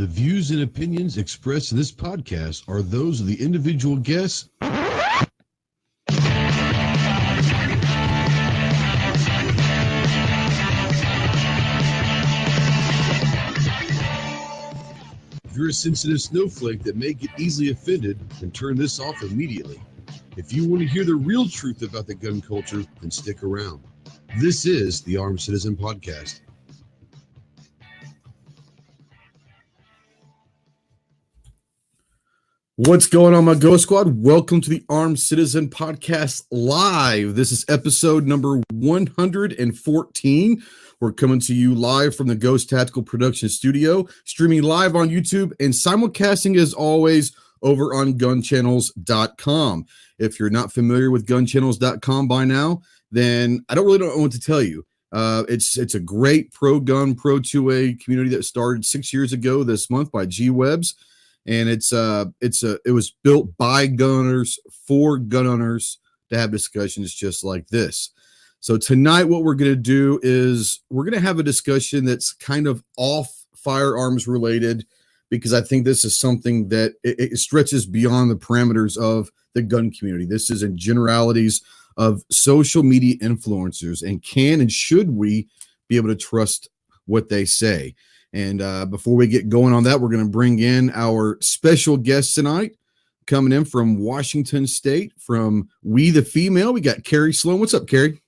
The views and opinions expressed in this podcast are those of the individual guests. If you're a sensitive snowflake that may get easily offended, then turn this off immediately. If you want to hear the real truth about the gun culture, then stick around. This is the Armed Citizen Podcast. What's going on, my Ghost Squad? Welcome to the Armed Citizen Podcast Live. This is episode number 114. We're coming to you live from the Ghost Tactical Production Studio, streaming live on YouTube and simulcasting as always over on GunChannels.com. If you're not familiar with GunChannels.com by now, then I don't really know what to tell you. It's a great pro-gun, pro-2A community that started 6 years ago this month by G-Webs. And it was built by gun owners for gun owners to have discussions just like this. So tonight, what we're going to do is we're going to have a discussion that's kind of off firearms related, because I think this is something that it stretches beyond the parameters of the gun community. This is in generalities of social media influencers, and can and should we be able to trust what they say? And before we get going on that, we're going to bring in our special guest tonight, coming in from Washington State, from We the Female. We got Carrie Sloan. What's up, Carrie?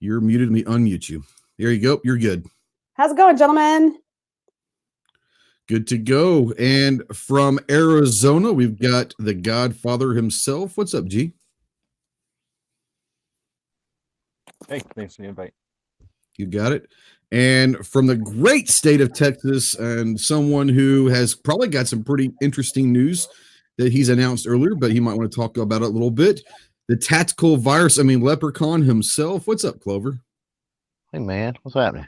You're muted. Let me unmute you. There you go. You're good. How's it going, gentlemen? Good to go. And from Arizona, we've got the Godfather himself. What's up, G? Hey, thanks for the invite. You got it. And from the great state of Texas, and someone who has probably got some pretty interesting news that he's announced earlier, but he might want to talk about it a little bit. The tactical leprechaun himself. What's up, Clover? Hey, man. What's happening?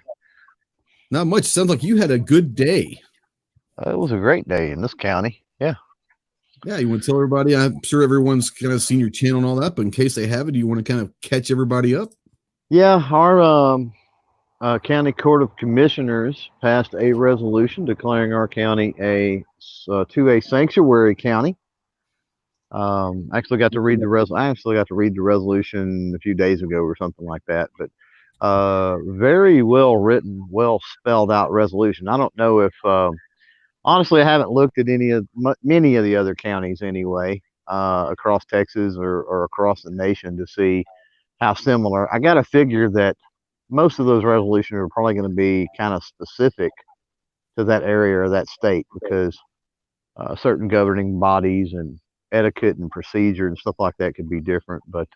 Not much. Sounds like you had a good day. It was a great day in this county. Yeah. Yeah, you want to tell everybody? I'm sure everyone's kind of seen your channel and all that, but in case they haven't, do you want to kind of catch everybody up? Yeah, our County Court of Commissioners passed a resolution declaring our county a 2A sanctuary county. I actually got to read the resolution a few days ago or something like that. But very well written, well spelled out resolution. I don't know if honestly, I haven't looked at many of the other counties anyway, across Texas or across the nation to see how similar. I got to figure that most of those resolutions are probably going to be kind of specific to that area or that state, because certain governing bodies and etiquette and procedure and stuff like that could be different. But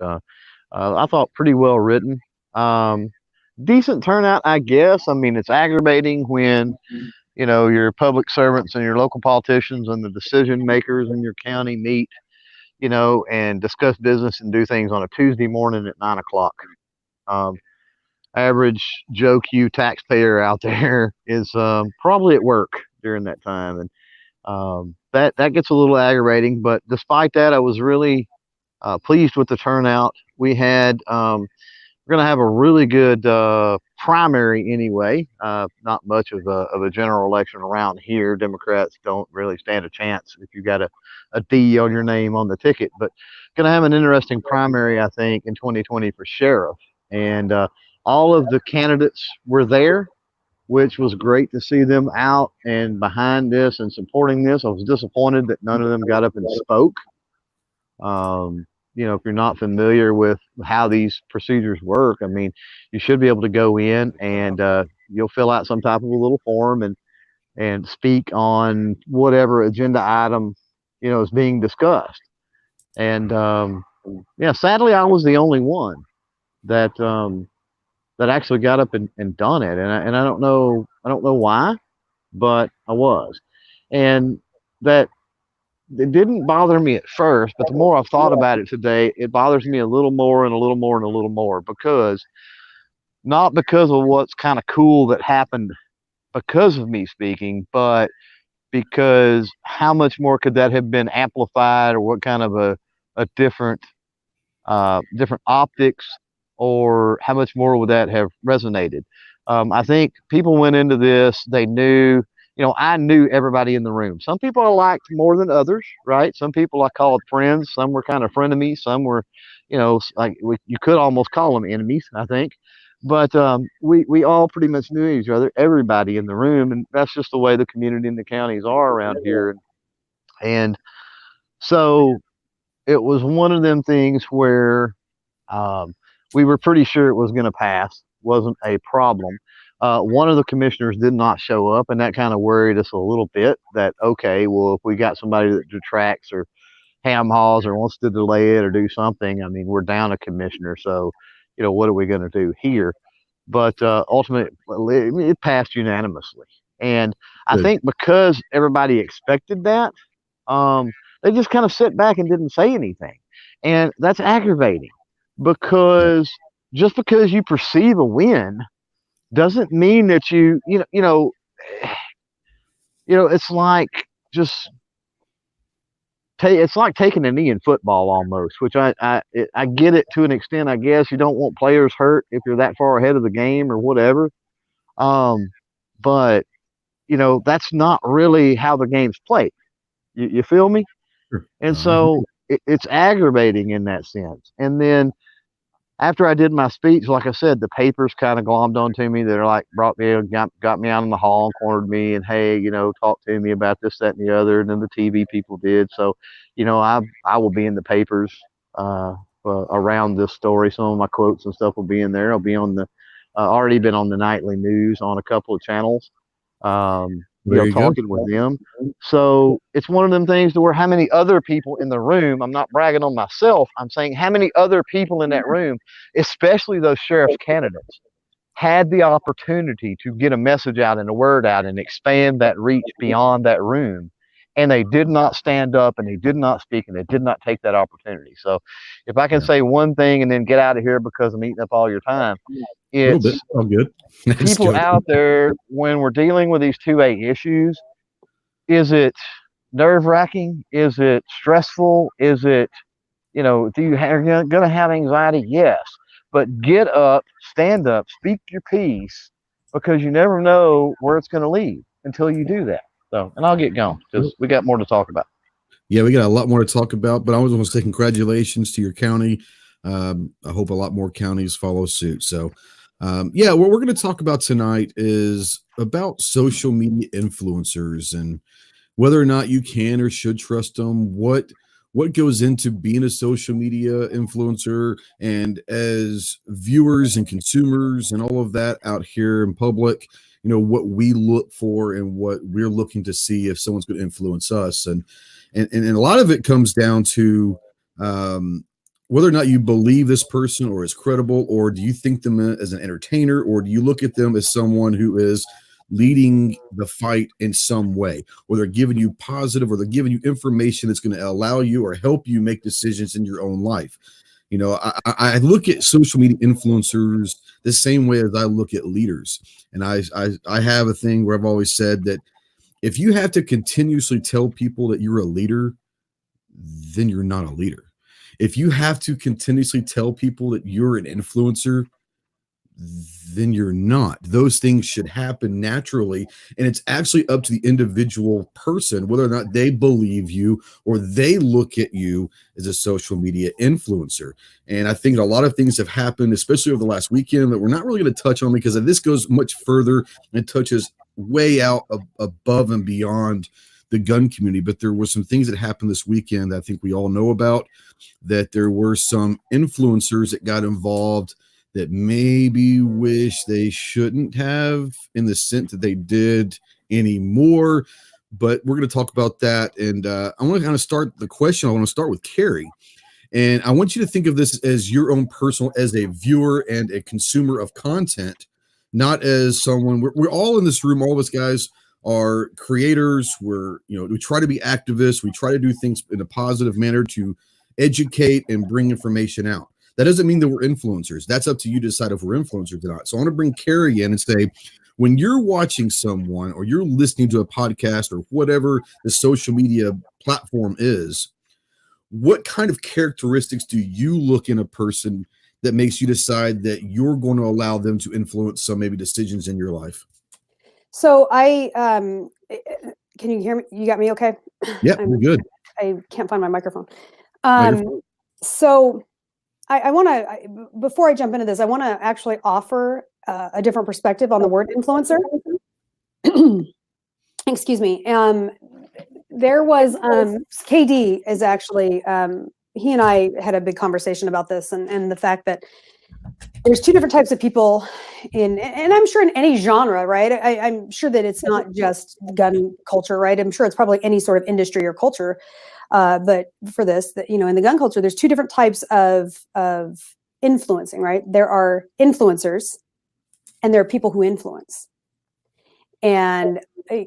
I thought pretty well written. Decent turnout, I guess. I mean, it's aggravating when, you know, your public servants and your local politicians and the decision makers in your county meet, you know, and discuss business and do things on a Tuesday morning at 9 o'clock. Average Joe Q taxpayer out there is probably at work during that time, and that gets a little aggravating. But despite that, I was really pleased with the turnout. We had we're going to have a really good primary anyway. Not much of a general election around here. Democrats don't really stand a chance if you got a D on your name on the ticket. But going to have an interesting primary, I think, in 2020 for sheriff. And all of the candidates were there, which was great to see them out and behind this and supporting this. I was disappointed that none of them got up and spoke. You know, if you're not familiar with how these procedures work, I mean, you should be able to go in and you'll fill out some type of a little form and speak on whatever agenda item, you know, is being discussed. And yeah, sadly, I was the only one that actually got up and done it, and I don't know why, but I was. And that it didn't bother me at first, but the more I've thought about it today, it bothers me a little more and a little more and a little more, because not because of what's kind of cool that happened because of me speaking, but because how much more could that have been amplified, or what kind of a different optics, or how much more would that have resonated? I think people went into this, they knew I knew everybody in the room. Some people I liked more than others, right? Some people I called friends. Some were kind of frenemies. Some were, like you could almost call them enemies, I think. But we all pretty much knew each other, everybody in the room, and that's just the way the community and the counties are around here. And so it was one of them things where we were pretty sure it was going to pass, wasn't a problem. One of the commissioners did not show up, and that kind of worried us a little bit that, okay, well, if we got somebody that detracts or ham haws or wants to delay it or do something, I mean, we're down a commissioner. So, what are we going to do here? But ultimately, it passed unanimously. And I think because everybody expected that, they just kind of sat back and didn't say anything. And that's aggravating because just because you perceive a win doesn't mean that it's like just it's like taking a knee in football almost, which I get it to an extent. I guess you don't want players hurt if you're that far ahead of the game or whatever. But that's not really how the game's played. You feel me? Sure. And so it's aggravating in that sense. And then after I did my speech, like I said, the papers kind of glommed onto me. They're like, got me out in the hall and cornered me and, hey, talk to me about this, that, and the other. And then the TV people did. So, I will be in the papers around this story. Some of my quotes and stuff will be in there. I'll be on already been on the nightly news on a couple of channels. Talking with them. So it's one of them things to where how many other people in the room, I'm not bragging on myself, I'm saying how many other people in that room, especially those sheriff's candidates, had the opportunity to get a message out and a word out and expand that reach beyond that room. And they did not stand up and they did not speak and they did not take that opportunity. So if I can say one thing and then get out of here because I'm eating up all your time, it's all good. people out there when we're dealing with these 2A issues. Is it nerve-wracking? Is it stressful? Is it, are you going to have anxiety? Yes. But get up, stand up, speak your piece, because you never know where it's going to lead until you do that. So, and I'll get going because we got more to talk about. Yeah, we got a lot more to talk about, but I was going to say congratulations to your county. I hope a lot more counties follow suit. So, what we're going to talk about tonight is about social media influencers and whether or not you can or should trust them. What goes into being a social media influencer, and as viewers and consumers and all of that out here in public, what we look for and what we're looking to see if someone's going to influence us, and a lot of it comes down to whether or not you believe this person or is credible, or do you think them as an entertainer, or do you look at them as someone who is leading the fight in some way, or they're giving you positive, or they're giving you information that's going to allow you or help you make decisions in your own life. I look at social media influencers the same way as I look at leaders. And I have a thing where I've always said that if you have to continuously tell people that you're a leader, then you're not a leader. If you have to continuously tell people that you're an influencer, then you're not. Those things should happen naturally. And it's actually up to the individual person whether or not they believe you or they look at you as a social media influencer. And I think a lot of things have happened, especially over the last weekend, that we're not really going to touch on because this goes much further and touches way out above and beyond the gun community. But there were some things that happened this weekend that I think we all know about, that there were some influencers that got involved that maybe wish they shouldn't have, in the sense that they did anymore. But we're going to talk about that. And I want to kind of start the question. I want to start with Carrie. And I want you to think of this as your own personal, as a viewer and a consumer of content, not as someone, we're all in this room, all of us guys are creators. We try to be activists. We try to do things in a positive manner to educate and bring information out. That doesn't mean that we're influencers. That's up to you to decide if we're influencers or not. So I want to bring Carrie in and say, when you're watching someone or you're listening to a podcast or whatever the social media platform is, what kind of characteristics do you look in a person that makes you decide that you're going to allow them to influence some maybe decisions in your life? So Can you hear me? You got me okay? Yeah, we're good. I can't find my microphone. No, you're fine. So I want to, before I jump into this, I want to actually offer a different perspective on the word influencer. Excuse me. There was KD is actually he and I had a big conversation about this and the fact that there's two different types of people and I'm sure in any genre, right? I'm sure that it's not just gun culture, right? I'm sure it's probably any sort of industry or culture. But for this, that in the gun culture, there's two different types of influencing, right? There are influencers, and there are people who influence. And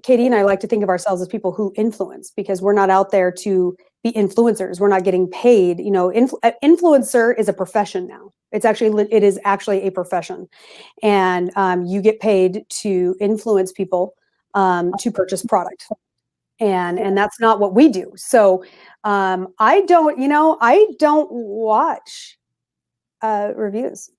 Katie and I like to think of ourselves as people who influence because we're not out there to be influencers. We're not getting paid. Influencer is a profession now. It is actually a profession, and you get paid to influence people to purchase product. And that's not what we do. So I don't watch reviews.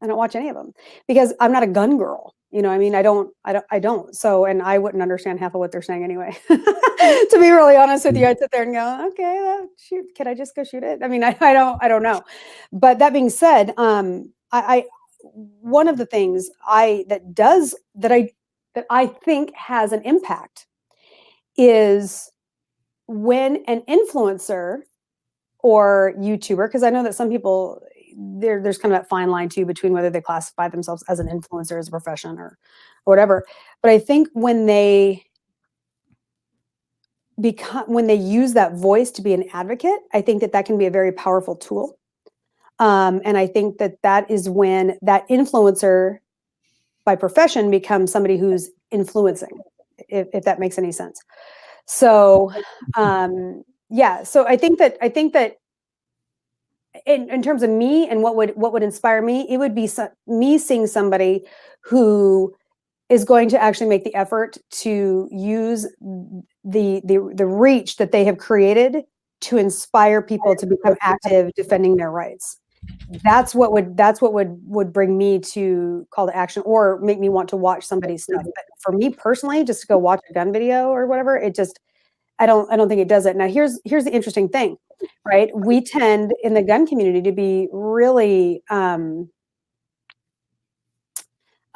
I don't watch any of them because I'm not a gun girl. I don't. So, and I wouldn't understand half of what they're saying anyway. To be really honest with you, I'd sit there and go, okay, shoot, can I just go shoot it? I mean, I don't know. But that being said, I one of the things that I think has an impact is when an influencer or YouTuber, because I know that some people there's kind of that fine line too between whether they classify themselves as an influencer as a profession or whatever. But I think when they use that voice to be an advocate, I think that can be a very powerful tool. And I think that is when that influencer by profession becomes somebody who's influencing, if that makes any sense. So, yeah. So I think that in terms of me and what would inspire me, it would be me seeing somebody who is going to actually make the effort to use the reach that they have created to inspire people to become active defending their rights. That's what would bring me to call to action or make me want to watch somebody's stuff. But for me personally, just to go watch a gun video or whatever, I don't think it does it. Now here's the interesting thing, right? We tend in the gun community to be really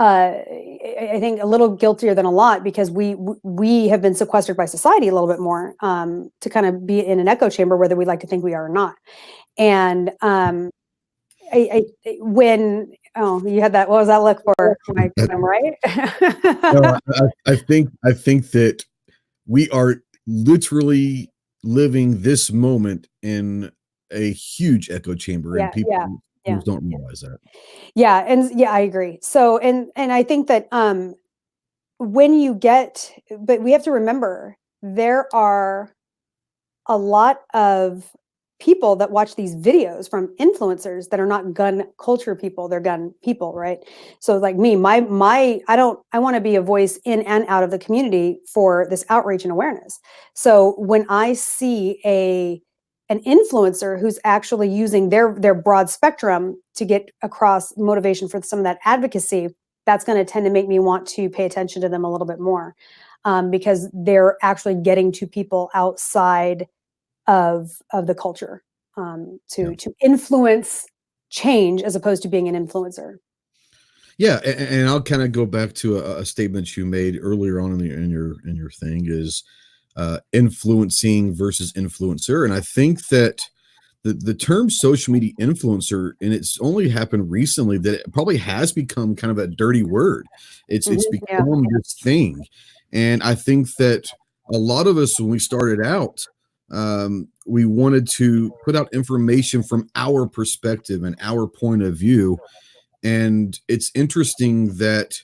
I think a little guiltier than a lot because we have been sequestered by society a little bit more to kind of be in an echo chamber, whether we like to think we are or not. And when you had that, what was that look for? Am right? No, I think that we are literally living this moment in a huge echo chamber, and people don't realize that. Yeah, and I agree. So, and I think that but we have to remember there are a lot of people that watch these videos from influencers that are not gun culture people, they're gun people, right? So like me, I want to be a voice in and out of the community for this outreach and awareness. So when I see an influencer who's actually using their broad spectrum to get across motivation for some of that advocacy, that's going to tend to make me want to pay attention to them a little bit more because they're actually getting to people outside of the culture to influence change as opposed to being an influencer. Yeah, and I'll kind of go back to a statement you made earlier on in your thing is influencing versus influencer, and I think that the term social media influencer, and it's only happened recently that it probably has become kind of a dirty word. It's become this thing, and I think that a lot of us when we started out. We wanted to put out information from our perspective and our point of view. And it's interesting that,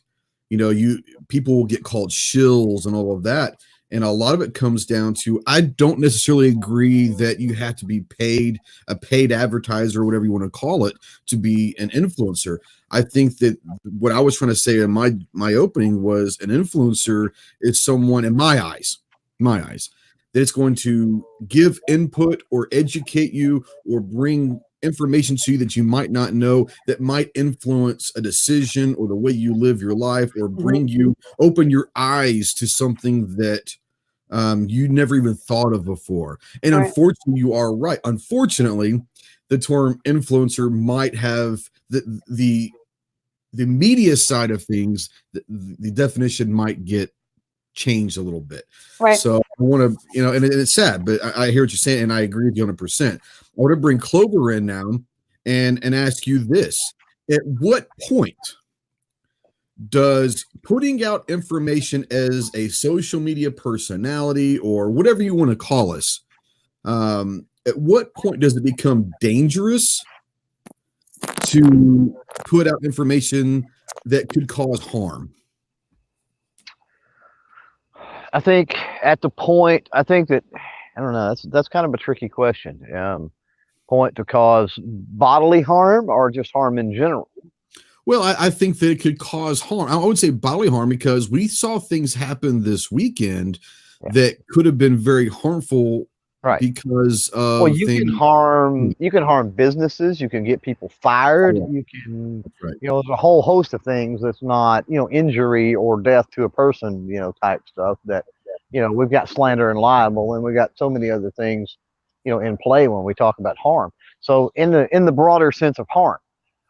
people will get called shills and all of that. And a lot of it comes down to, I don't necessarily agree that you have to be paid, a paid advertiser or whatever you want to call it, to be an influencer. I think that what I was trying to say in my opening was an influencer is someone in my eyes, that it's going to give input or educate you or bring information to you that you might not know that might influence a decision or the way you live your life, or bring you open your eyes to something that you never even thought of before. And unfortunately, you are right. Unfortunately, the term influencer might have the media side of things. The definition might get changed a little bit. Right. So I want to, and it's sad, but I hear what you're saying, and I agree with you 100%. I want to bring Clover in now and ask you this: at what point does putting out information as a social media personality, or whatever you want to call us, at what point does it become dangerous to put out information that could cause harm? I think at the point, I don't know, that's kind of a tricky question. Point to cause bodily harm or just harm in general? Well, I think that it could cause harm. I would say bodily harm, because we saw things happen this weekend that could have been very harmful. Right. Because of you can harm businesses, you can get people fired, you can, there's a whole host of things that's not, injury or death to a person, type stuff that, we've got slander and libel, and we've got so many other things, in play when we talk about harm. So in the broader sense of harm,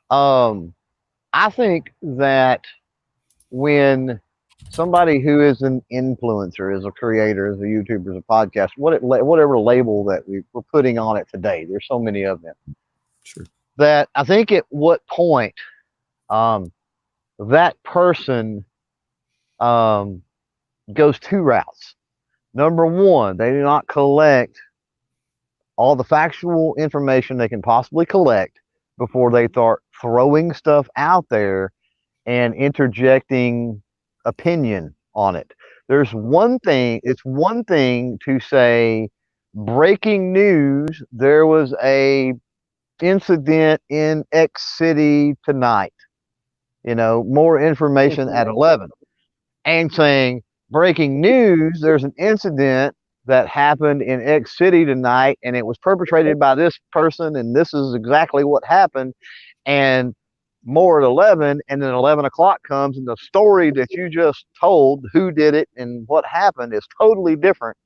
I think that when somebody who is an influencer, is a creator, is a YouTuber, is a podcast, whatever label that we're putting on it today, there's so many of them. Sure. That I think at what point that person goes two routes. Number one, they do not collect all the factual information they can possibly collect before they start throwing stuff out there and interjecting opinion on it. It's one thing to say, breaking news, there was a incident in X city tonight, more information at 11, and saying, breaking news, there's an incident that happened in X city tonight, and it was perpetrated by this person, and this is exactly what happened, and more at 11, and then 11 o'clock comes, and the story that you just told, who did it and what happened, is totally different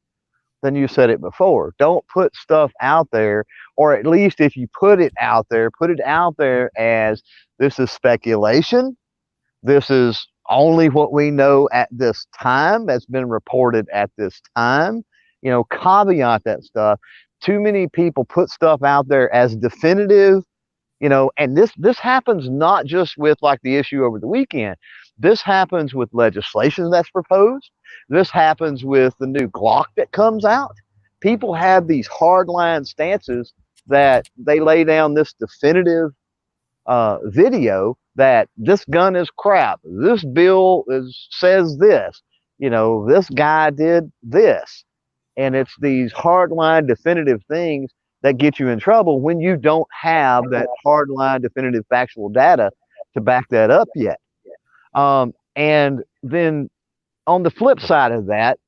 than you said it before. Don't put stuff out there, or at least if you put it out there as, this is speculation, this is only what we know at this time, that's been reported at this time. Caveat that stuff. Too many people put stuff out there as definitive, and this happens not just with like the issue over the weekend. This happens with legislation that's proposed. This happens with the new Glock that comes out. People have these hardline stances that they lay down this definitive video that this gun is crap. This bill says this. This guy did this. And it's these hardline definitive things that get you in trouble when you don't have that hardline definitive factual data to back that up yet. And then on the flip side of that,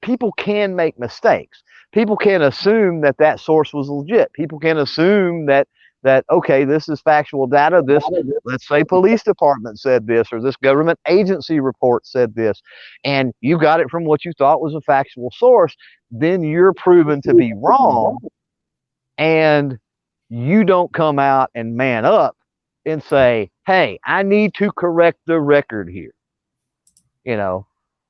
people can make mistakes. People can assume that source was legit. People can assume that okay, this is factual data. This, let's say, police department said this, or this government agency report said this, and you got it from what you thought was a factual source. Then you're proven to be wrong, and you don't come out and man up and say, hey, I need to correct the record here.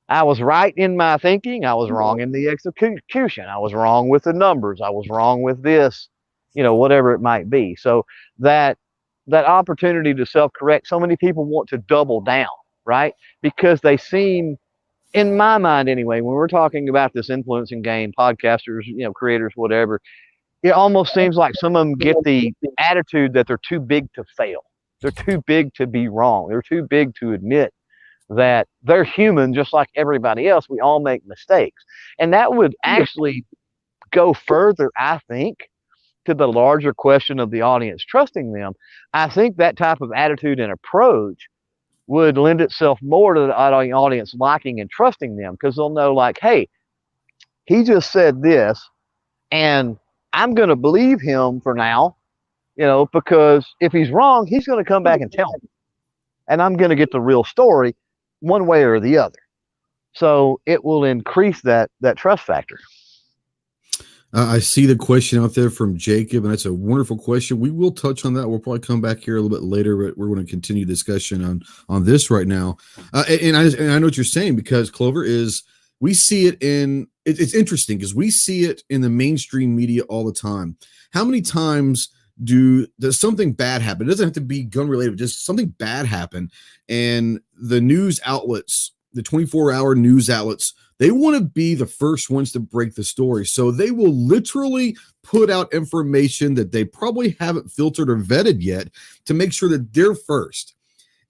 I was right in my thinking. I was wrong in the execution. I was wrong with the numbers. I was wrong with this, whatever it might be. So that opportunity to self-correct, so many people want to double down, right? Because they seem, in my mind anyway, when we're talking about this influencing game, podcasters, creators, whatever, it almost seems like some of them get the attitude that they're too big to fail. They're too big to be wrong. They're too big to admit that they're human just like everybody else. We all make mistakes. And that would actually go further, I think, to the larger question of the audience trusting them. I think that type of attitude and approach would lend itself more to the audience liking and trusting them, because they'll know, like, hey, he just said this, and I'm going to believe him for now, because if he's wrong, he's going to come back and tell me, and I'm going to get the real story one way or the other. So it will increase that trust factor. I see the question out there from Jacob, and that's a wonderful question. We will touch on that. We'll probably come back here a little bit later, but we're going to continue discussion on this right now. And I know what you're saying, because Clover, we see it it's interesting because we see it in the mainstream media all the time. How many times does something bad happen? It doesn't have to be gun related, just something bad happen, and the news outlets, the 24-hour news outlets, they want to be the first ones to break the story. So they will literally put out information that they probably haven't filtered or vetted yet to make sure that they're first.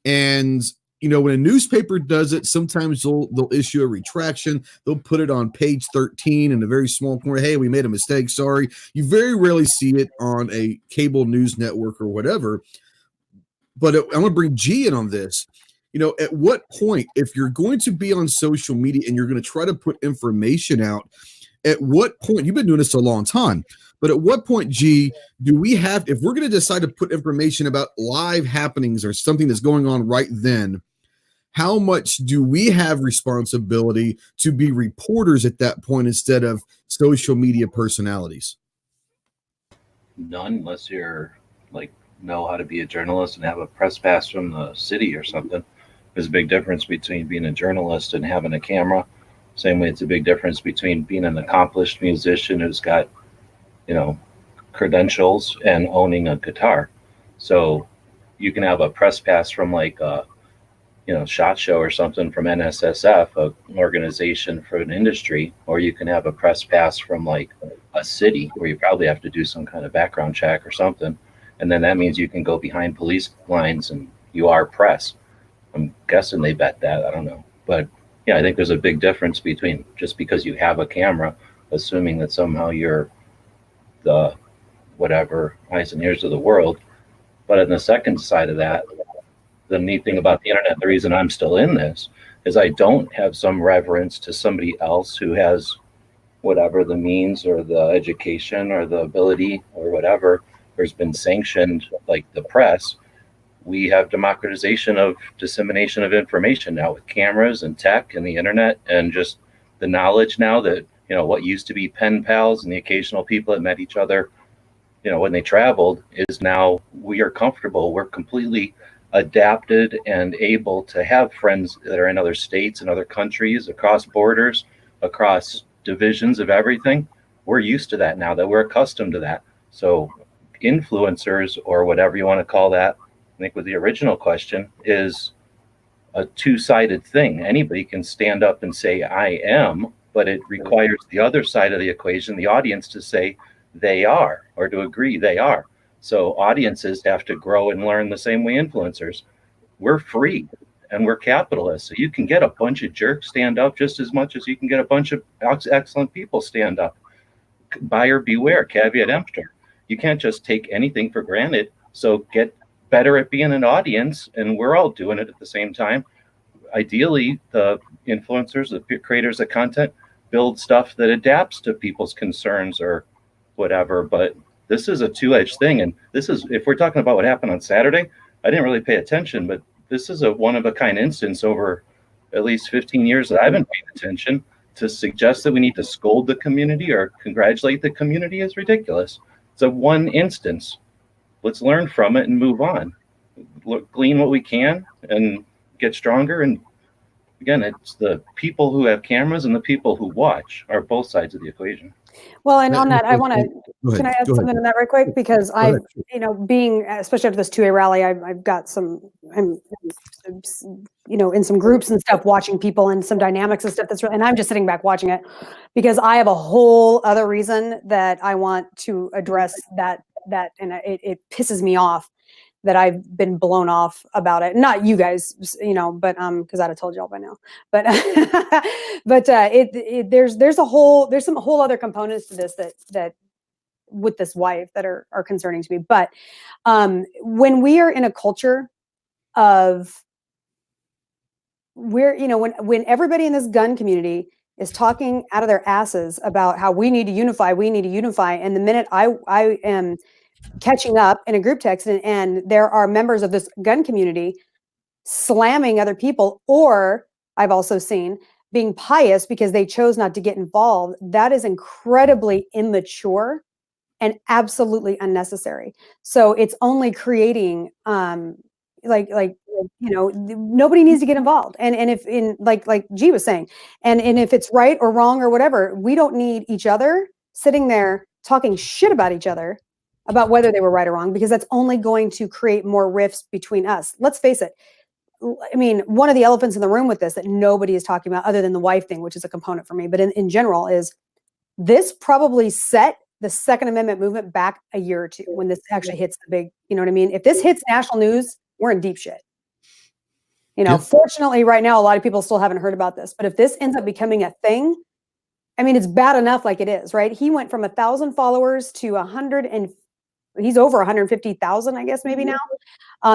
And when a newspaper does it, sometimes they'll issue a retraction. They'll put it on page 13 in a very small corner. Hey, we made a mistake. Sorry. You very rarely see it on a cable news network or whatever. But I'm going to bring G in on this. At what point, if you're going to be on social media and you're going to try to put information out, at what point, you've been doing this a long time, but at what point, G, do we have, if we're going to decide to put information about live happenings or something that's going on right then, how much do we have responsibility to be reporters at that point instead of social media personalities? None, unless you're know how to be a journalist and have a press pass from the city or something. There's a big difference between being a journalist and having a camera. Same way it's a big difference between being an accomplished musician who's got, credentials and owning a guitar. So you can have a press pass from SHOT Show or something from NSSF, an organization for an industry, or you can have a press pass from a city where you probably have to do some kind of background check or something. And then that means you can go behind police lines and you are press. I'm guessing they bet that. I don't know. But yeah, I think there's a big difference between just because you have a camera, assuming that somehow you're the whatever eyes and ears of the world. But on the second side of that, the neat thing about the internet, the reason I'm still in this, is I don't have some reverence to somebody else who has whatever the means or the education or the ability or whatever. There's been sanctioned, like the press. We have democratization of dissemination of information now with cameras and tech and the internet, and just the knowledge now that, what used to be pen pals and the occasional people that met each other, when they traveled, is now we are comfortable. We're completely adapted and able to have friends that are in other states and other countries, across borders, across divisions of everything. We're used to that now, that we're accustomed to that. So influencers, or whatever you want to call that, I think with the original question, is a two-sided thing. Anybody can stand up and say, I am, but it requires the other side of the equation, the audience, to say they are, or to agree they are. So audiences have to grow and learn the same way influencers. We're free and we're capitalists. So you can get a bunch of jerks stand up just as much as you can get a bunch of excellent people stand up. Buyer beware, caveat emptor. You can't just take anything for granted. So get better at being an audience, and we're all doing it at the same time. Ideally, the influencers, the creators of content, build stuff that adapts to people's concerns or whatever. But this is a two-edged thing, and this is, if we're talking about what happened on Saturday, I didn't really pay attention, but this is a one-of-a-kind instance over at least 15 years that I've been paying attention. To suggest that we need to scold the community or congratulate the community is ridiculous. It's a one instance. Let's learn from it and move on. Glean what we can and get stronger. And again, it's the people who have cameras and the people who watch are both sides of the equation. Well, and on that, I want to, can I add something on that right quick? Because I've, being, especially after this 2A rally, I've got I'm in some groups and stuff, watching people and some dynamics and stuff and I'm just sitting back watching it because I have a whole other reason that I want to address that, and it pisses me off that I've been blown off about it. Not you guys, but because I'd have told y'all by now. But there's some whole other components to this that with this wife that are concerning to me. But when we are in a culture of when everybody in this gun community is talking out of their asses about how we need to unify, and the minute I am catching up in a group text, and there are members of this gun community slamming other people, or I've also seen being pious because they chose not to get involved. That is incredibly immature and absolutely unnecessary. So it's only creating nobody needs to get involved. And if in like G was saying, and if it's right or wrong or whatever, we don't need each other sitting there talking shit about each other about whether they were right or wrong, because that's only going to create more rifts between us. Let's face it. I mean, one of the elephants in the room with this that nobody is talking about, other than the wife thing, which is a component for me, but in general, is this probably set the Second Amendment movement back a year or two when this actually hits the big, you know what I mean? If this hits national news, we're in deep shit. Fortunately, right now, a lot of people still haven't heard about this, but if this ends up becoming a thing, I mean, it's bad enough like it is, right? He went from 1,000 followers to 100 and he's over 150,000, I guess, maybe now,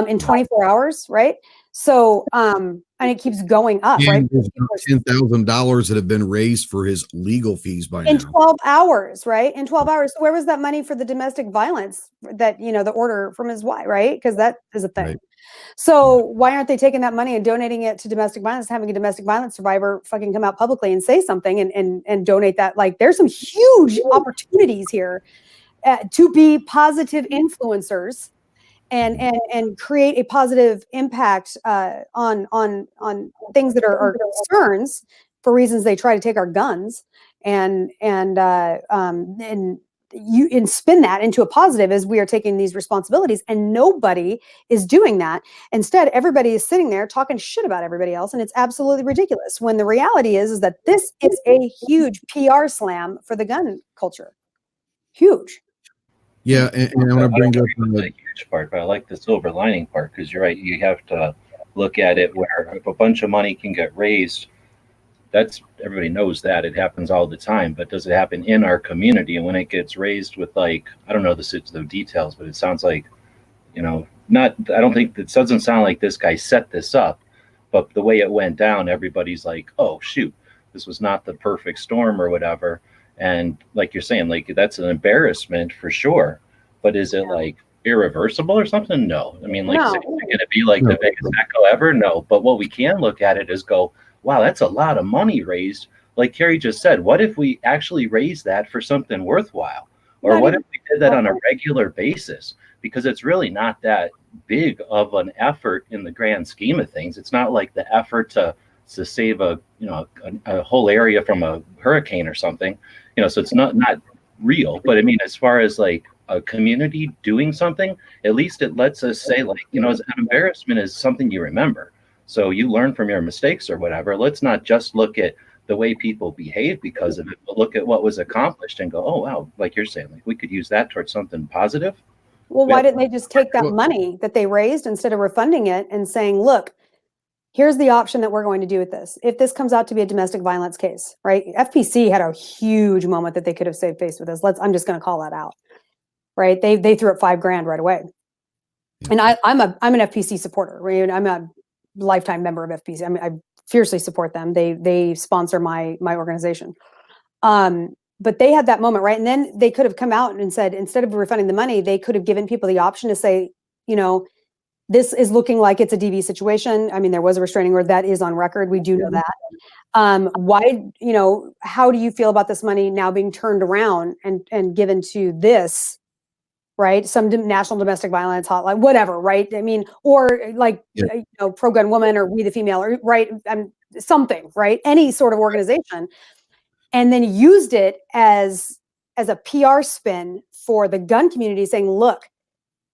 in 24 hours, right? So, and it keeps going up, right? $10,000 that have been raised for his legal fees by now. In 12 hours, right? In 12 hours. So where was that money for the domestic violence that, the order from his wife, right? Because that is a thing. Right. So why aren't they taking that money and donating it to domestic violence, having a domestic violence survivor fucking come out publicly and say something and donate that? Like, there's some huge opportunities here to be positive influencers and create a positive impact on things that are concerns for reasons they try to take our guns and spin that into a positive as we are taking these responsibilities, and nobody is doing that. Instead, everybody is sitting there talking shit about everybody else, and it's absolutely ridiculous, when the reality is that this is a huge PR slam for the gun culture. Huge. Yeah, and I want to bring up the huge part, but I like the silver lining part, because you're right. You have to look at it where if a bunch of money can get raised, that's, everybody knows that it happens all the time. But does it happen in our community? And when it gets raised with, like, I don't know the details, but it sounds like, not. I don't think it doesn't sound like this guy set this up, but the way it went down, everybody's like, oh shoot, this was not the perfect storm or whatever. And like you're saying, like, that's an embarrassment for sure. But is it like irreversible or something? No. I mean, like, no. Is it going to be like the biggest echo ever? No. But what we can look at it is go, wow, that's a lot of money raised. Like Carrie just said, what if we actually raised that for something worthwhile? Or what if we did that on a regular basis? Because it's really not that big of an effort in the grand scheme of things. It's not like the effort to save a whole area from a hurricane or something, so it's not real. But I mean, as far as like a community doing something, at least it lets us say, like, as an embarrassment is something you remember, so you learn from your mistakes or whatever. Let's not just look at the way people behave because of it, but look at what was accomplished and go, oh wow, like you're saying, like, we could use that towards something positive. Well, why didn't they just take that money that they raised instead of refunding it and saying, look, here's the option that we're going to do with this. If this comes out to be a domestic violence case, right? FPC had a huge moment that they could have saved face with this. I'm just going to call that out, right? They threw up $5,000 right away. And I'm an FPC supporter. Right? I'm a lifetime member of FPC. I mean, I fiercely support them. They sponsor my organization. But they had that moment, right? And then they could have come out and said, instead of refunding the money, they could have given people the option to say, this is looking like it's a DV situation. I mean, there was a restraining order that is on record. We do know that. Why, how do you feel about this money now being turned around and given to this, right? Some national domestic violence hotline, whatever, right? I mean, or like, pro-gun woman or We the Female, or right? Something, right? Any sort of organization. And then used it as a PR spin for the gun community, saying, look,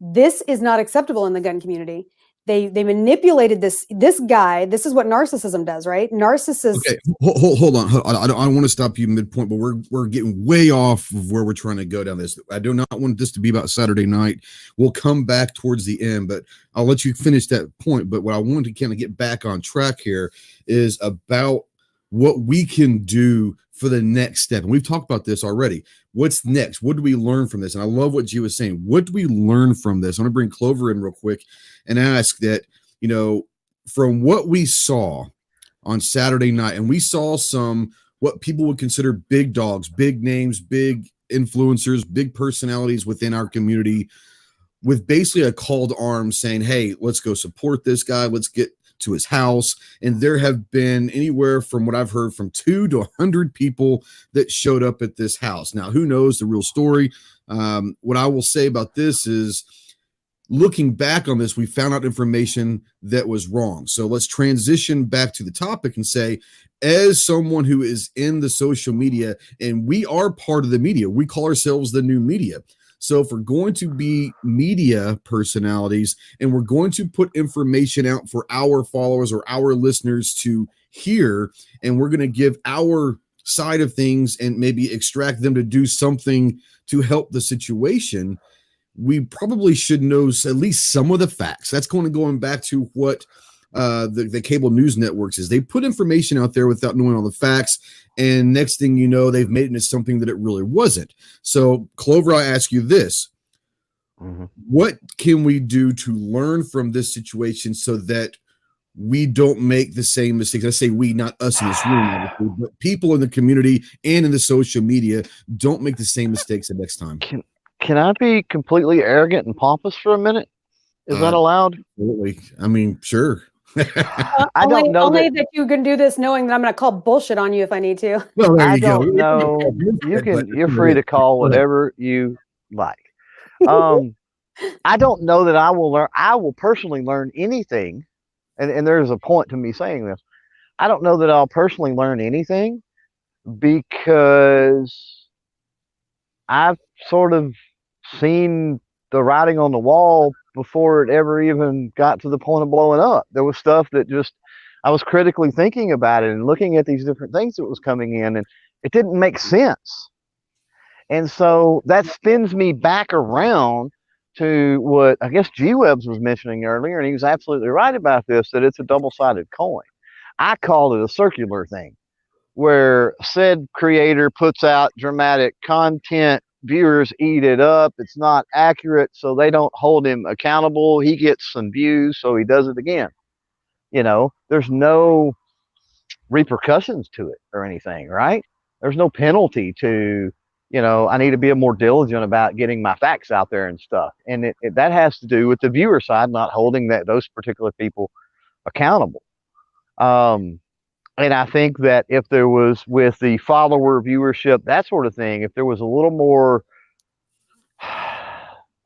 this is not acceptable in the gun community. They manipulated this guy. This is what narcissism does, right? Narcissism. Okay, hold on. I don't want to stop you midpoint, but we're getting way off of where we're trying to go down this. I do not want this to be about Saturday night. We'll come back towards the end, but I'll let you finish that point. But what I want to kind of get back on track here is about what we can do for the next step. And we've talked about this already. What's next? What do we learn from this? And I love what G was saying. What do we learn from this? I'm going to bring Clover in real quick and ask that, from what we saw on Saturday night, and we saw some, what people would consider big dogs, big names, big influencers, big personalities within our community with basically a call to arms saying, hey, let's go support this guy. Let's get to his house. And there have been anywhere from what I've heard from 2 to 100 people that showed up at this house. Now, who knows the real story? What I will say about this is, looking back on this, we found out information that was wrong. So let's transition back to the topic and say, as someone who is in the social media, and we are part of the media, we call ourselves the new media. So if we're going to be media personalities and we're going to put information out for our followers or our listeners to hear, and we're going to give our side of things and maybe extract them to do something to help the situation, we probably should know at least some of the facts. That's going back to what the cable news networks is. They put information out there without knowing all the facts, and next thing you know, they've made it into something that it really wasn't. So, Clover, I ask you this. What can we do to learn from this situation so that we don't make the same mistakes? I say we, not us in this room, obviously, but people in the community and in the social media don't make the same mistakes the next time. Can I be completely arrogant and pompous for a minute? Is that allowed? Absolutely. I mean, sure. I don't know only that you can do this knowing that I'm going to call bullshit on you if I need to. Well, there I you go. don't know. You're free to call whatever you like. I don't know that I will personally learn anything. And there's a point to me saying this. I don't know that I'll personally learn anything because I've sort of seen the writing on the wall before it ever even got to the point of blowing up. There was stuff that just, I was critically thinking about it and looking at these different things that was coming in, and it didn't make sense. And so that spins me back around to what I guess G-Webs was mentioning earlier, and he was absolutely right about this, that it's a double-sided coin. I call it a circular thing, where said creator puts out dramatic content, viewers eat it up, it's not accurate, so they don't hold him accountable. He gets some views, so he does it again. You know, there's no repercussions to it or anything, right? There's no penalty to, you know, I need to be more diligent about getting my facts out there and stuff. And that has to do with the viewer side not holding those particular people accountable. And I think that if there was, with the follower viewership, that sort of thing, if there was a little more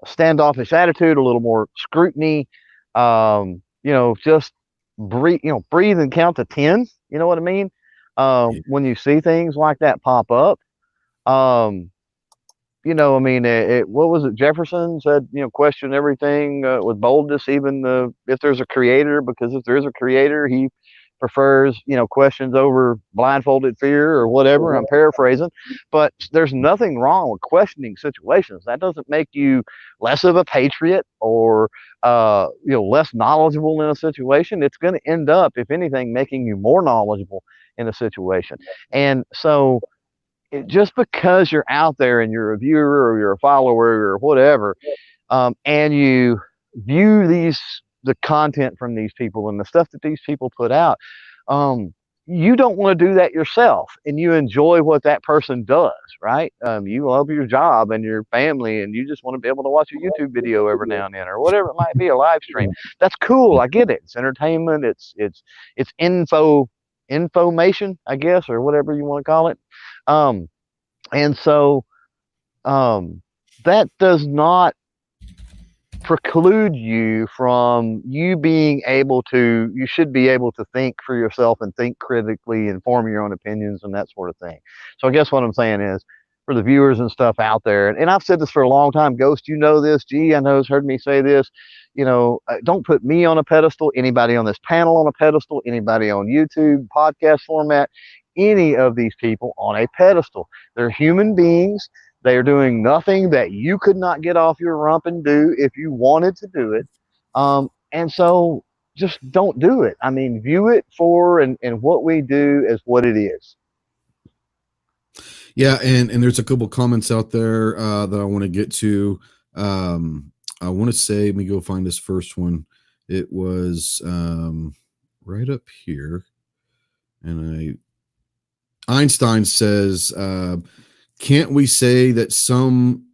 standoffish attitude, a little more scrutiny, you know, just breathe and count to 10. You know what I mean? When you see things like that pop up, you know, I mean, what was it? Jefferson said, you know, question everything with boldness, even if there's a creator, because if there is a creator, he prefers, you know, questions over blindfolded fear or whatever. I'm paraphrasing, but there's nothing wrong with questioning situations. That doesn't make you less of a patriot or, you know, less knowledgeable in a situation. It's going to end up, if anything, making you more knowledgeable in a situation. And so just because you're out there and you're a viewer or you're a follower or whatever, and you view the content from these people and the stuff that these people put out, you don't want to do that yourself, and you enjoy what that person does, right? You love your job and your family, and you just want to be able to watch a YouTube video every now and then, or whatever it might be, a live stream. That's cool. I get it. It's entertainment. It's information, I guess, or whatever you want to call it. And so that does not preclude you from being able to, you should be able to think for yourself and think critically and form your own opinions and that sort of thing. So I guess what I'm saying is, for the viewers and stuff out there, and I've said this for a long time, Ghost, you know this, G, I know has heard me say this, you know, don't put me on a pedestal, anybody on this panel on a pedestal, anybody on YouTube, podcast format, any of these people on a pedestal. They're human beings. They are doing nothing that you could not get off your rump and do if you wanted to do it. And so just don't do it. I mean, view it for and what we do as what it is. Yeah, and there's a couple comments out there that I want to get to. I want to say, let me go find this first one. It was right up here. And Einstein says, can't we say that some,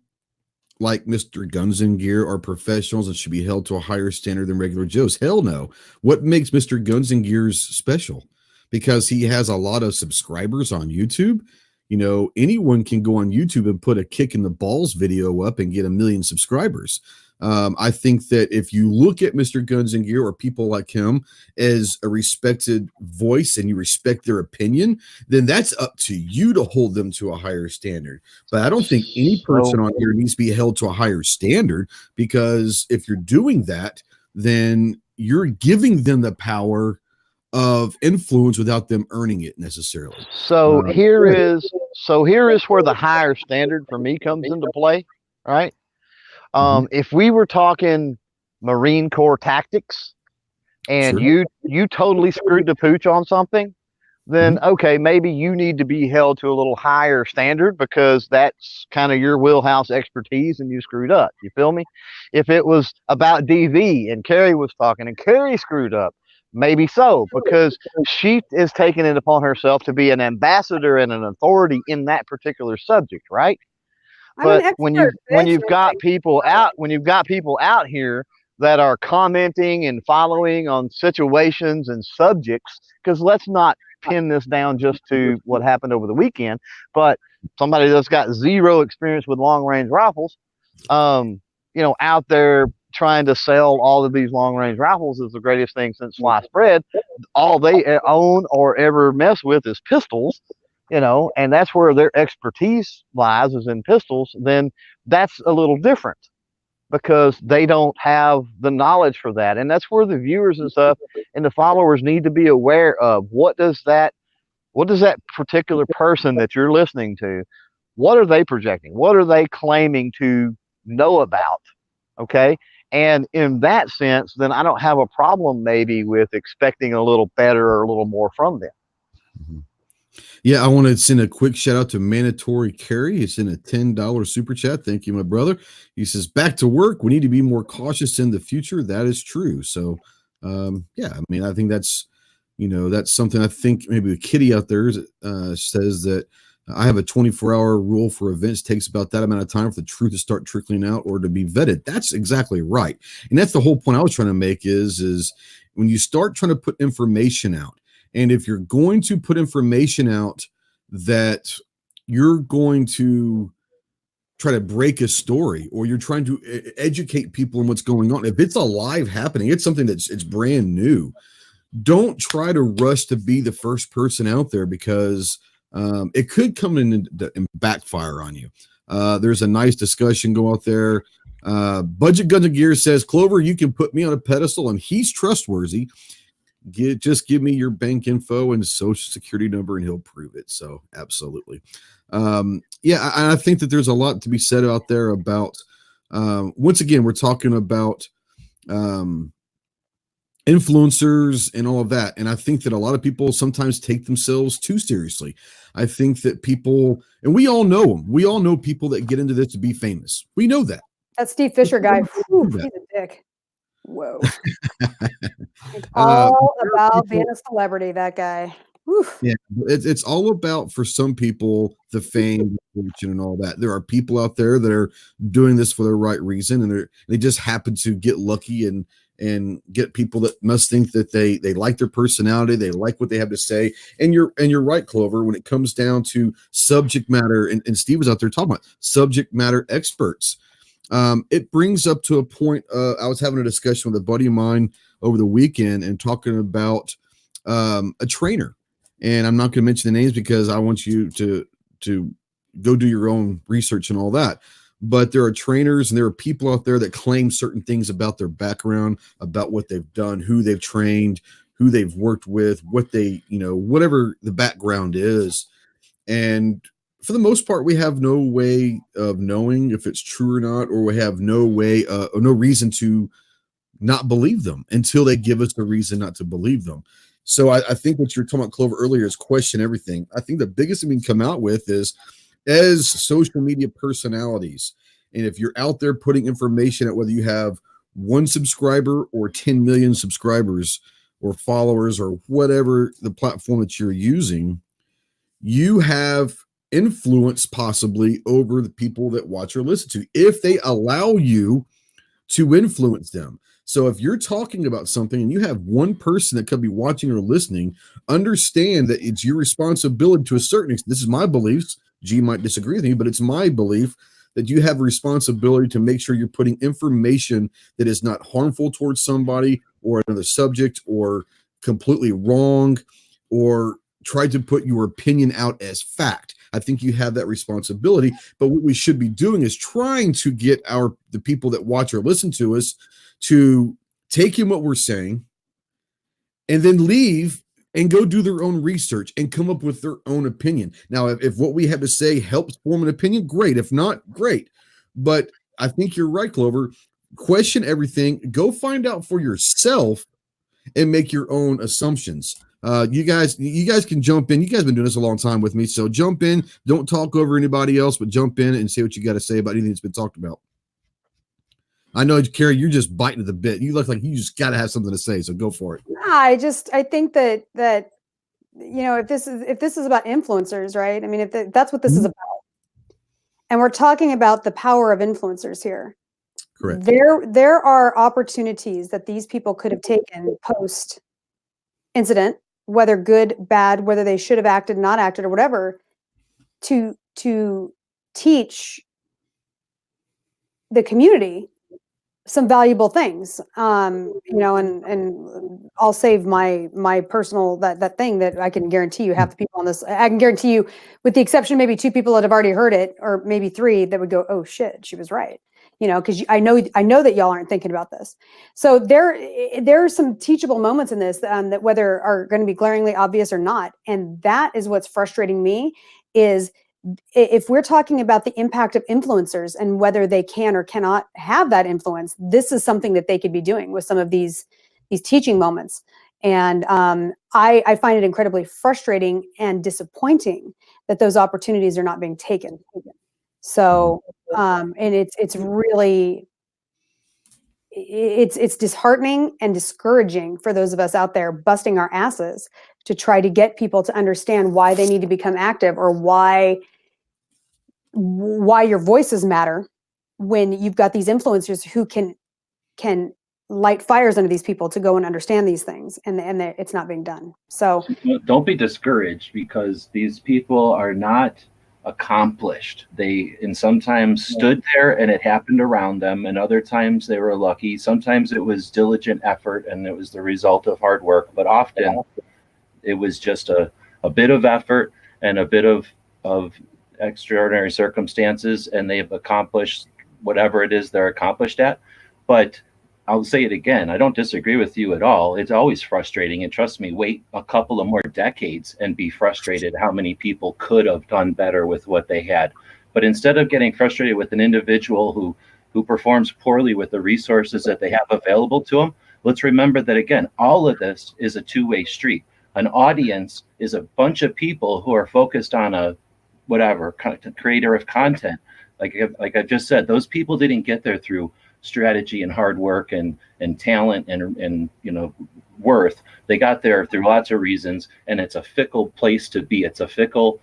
like Mr. Guns and Gear, are professionals and should be held to a higher standard than regular Joes? Hell no. What makes Mr. Guns and Gears special? Because he has a lot of subscribers on YouTube. You know, anyone can go on YouTube and put a kick in the balls video up and get 1 million subscribers. I think that if you look at Mr. Guns and Gear or people like him as a respected voice and you respect their opinion, then that's up to you to hold them to a higher standard. But I don't think any person on here needs to be held to a higher standard, because if you're doing that, then you're giving them the power of influence without them earning it necessarily. So here is where the higher standard for me comes into play, right? If we were talking Marine Corps tactics and Sure. you totally screwed the pooch on something, then okay, maybe you need to be held to a little higher standard because that's kind of your wheelhouse expertise and you screwed up. You feel me? If it was about DV and Carrie was talking and Carrie screwed up, maybe so, because she is taking it upon herself to be an ambassador and an authority in that particular subject, right? But when you've got people out here that are commenting and following on situations and subjects, because let's not pin this down just to what happened over the weekend, but somebody that's got zero experience with long range rifles, out there trying to sell all of these long range rifles is the greatest thing since sliced bread. All they own or ever mess with is pistols. And that's where their expertise lies, is in pistols. Then that's a little different because they don't have the knowledge for that. And that's where the viewers and stuff and the followers need to be aware of what does that particular person that you're listening to, what are they projecting? What are they claiming to know about? Okay. And in that sense, then I don't have a problem maybe with expecting a little better or a little more from them. Yeah, I want to send a quick shout out to Mandatory Carey. It's in a $10 super chat. Thank you, my brother. He says, back to work. We need to be more cautious in the future. That is true. So, I think that's, that's something. I think maybe a kitty out there says that I have a 24-hour rule for events. It takes about that amount of time for the truth to start trickling out or to be vetted. That's exactly right. And that's the whole point I was trying to make is when you start trying to put information out, and if you're going to put information out that you're going to try to break a story or you're trying to educate people on what's going on, if it's alive happening, it's something it's brand new, don't try to rush to be the first person out there because it could come in and backfire on you. There's a nice discussion go out there. Budget Guns and Gear says, Clover, you can put me on a pedestal and he's trustworthy. Just give me your bank info and social security number and he'll prove it. So absolutely. I think that there's a lot to be said out there about, once again, we're talking about influencers and all of that. And I think that a lot of people sometimes take themselves too seriously. I think that people, and we all know them. We all know people that get into this to be famous. We know that. That Steve Fisher guy, he's a dick. Whoa. It's all about being a celebrity, that guy. Oof. Yeah, it's all about, for some people, the fame, the fortune, and all that. There are people out there that are doing this for the right reason, and they just happen to get lucky and get people that must think that they like their personality, they like what they have to say. And you're right, Clover, when it comes down to subject matter, and Steve was out there talking about subject matter experts. It brings up to a point. I was having a discussion with a buddy of mine over the weekend and talking about a trainer, and I'm not going to mention the names because I want you to go do your own research and all that. But there are trainers and there are people out there that claim certain things about their background, about what they've done, who they've trained, who they've worked with, what they, whatever the background is. And for the most part, we have no way of knowing if it's true or not, or we have no way or no reason to not believe them until they give us a reason not to believe them. So I think what you're talking about, Clover, earlier is question everything. I think the biggest thing we can come out with is, as social media personalities, and if you're out there putting information out, whether you have 1 subscriber or 10 million subscribers or followers or whatever the platform that you're using, you have influence possibly over the people that watch or listen to, if they allow you to influence them. So if you're talking about something and you have one person that could be watching or listening, understand that it's your responsibility to a certain extent. This is my beliefs. G might disagree with me, but it's my belief that you have a responsibility to make sure you're putting information that is not harmful towards somebody or another subject or completely wrong, or try to put your opinion out as fact. I think you have that responsibility, but what we should be doing is trying to get the people that watch or listen to us to take in what we're saying and then leave and go do their own research and come up with their own opinion. Now, if what we have to say helps form an opinion, great. If not, great. But I think you're right, Clover. Question everything. Go find out for yourself and make your own assumptions. You guys can jump in. You guys have been doing this a long time with me, so jump in. Don't talk over anybody else, but jump in and say what you got to say about anything that's been talked about. I know, Carrie, you're just biting at the bit. You look like you just got to have something to say, so go for it. I think that if this is about influencers, right? I mean, that's what this is about, and we're talking about the power of influencers here. Correct. There are opportunities that these people could have taken post incident, whether good, bad, whether they should have acted, not acted, or whatever, to teach the community some valuable things. And I'll save my personal that thing that I can guarantee you half the people on this. I can guarantee you, with the exception maybe 2 people that have already heard it, or maybe 3 that would go, "Oh shit, she was right." Because I know that y'all aren't thinking about this. So there are some teachable moments in this that whether are going to be glaringly obvious or not, and that is what's frustrating me. Is if we're talking about the impact of influencers and whether they can or cannot have that influence, this is something that they could be doing with some of these teaching moments. And I find it incredibly frustrating and disappointing that those opportunities are not being taken. So, and it's really, it's disheartening and discouraging for those of us out there busting our asses to try to get people to understand why they need to become active, or why your voices matter, when you've got these influencers who can light fires under these people to go and understand these things, and it's not being done. So don't be discouraged, because these people are not accomplished. They sometimes stood there and it happened around them, and other times they were lucky. Sometimes it was diligent effort and it was the result of hard work, but often it was just a bit of effort and a bit of extraordinary circumstances, and they've accomplished whatever it is they're accomplished at. But I'll say it again, I don't disagree with you at all. It's always frustrating, and trust me, wait a couple of more decades and be frustrated how many people could have done better with what they had. But instead of getting frustrated with an individual who performs poorly with the resources that they have available to them, let's remember that, again, all of this is a two-way street. An audience is a bunch of people who are focused on a creator of content. Like I just said, those people didn't get there through strategy and hard work and talent and worth. They got there through lots of reasons, and it's a fickle place to be. It's a fickle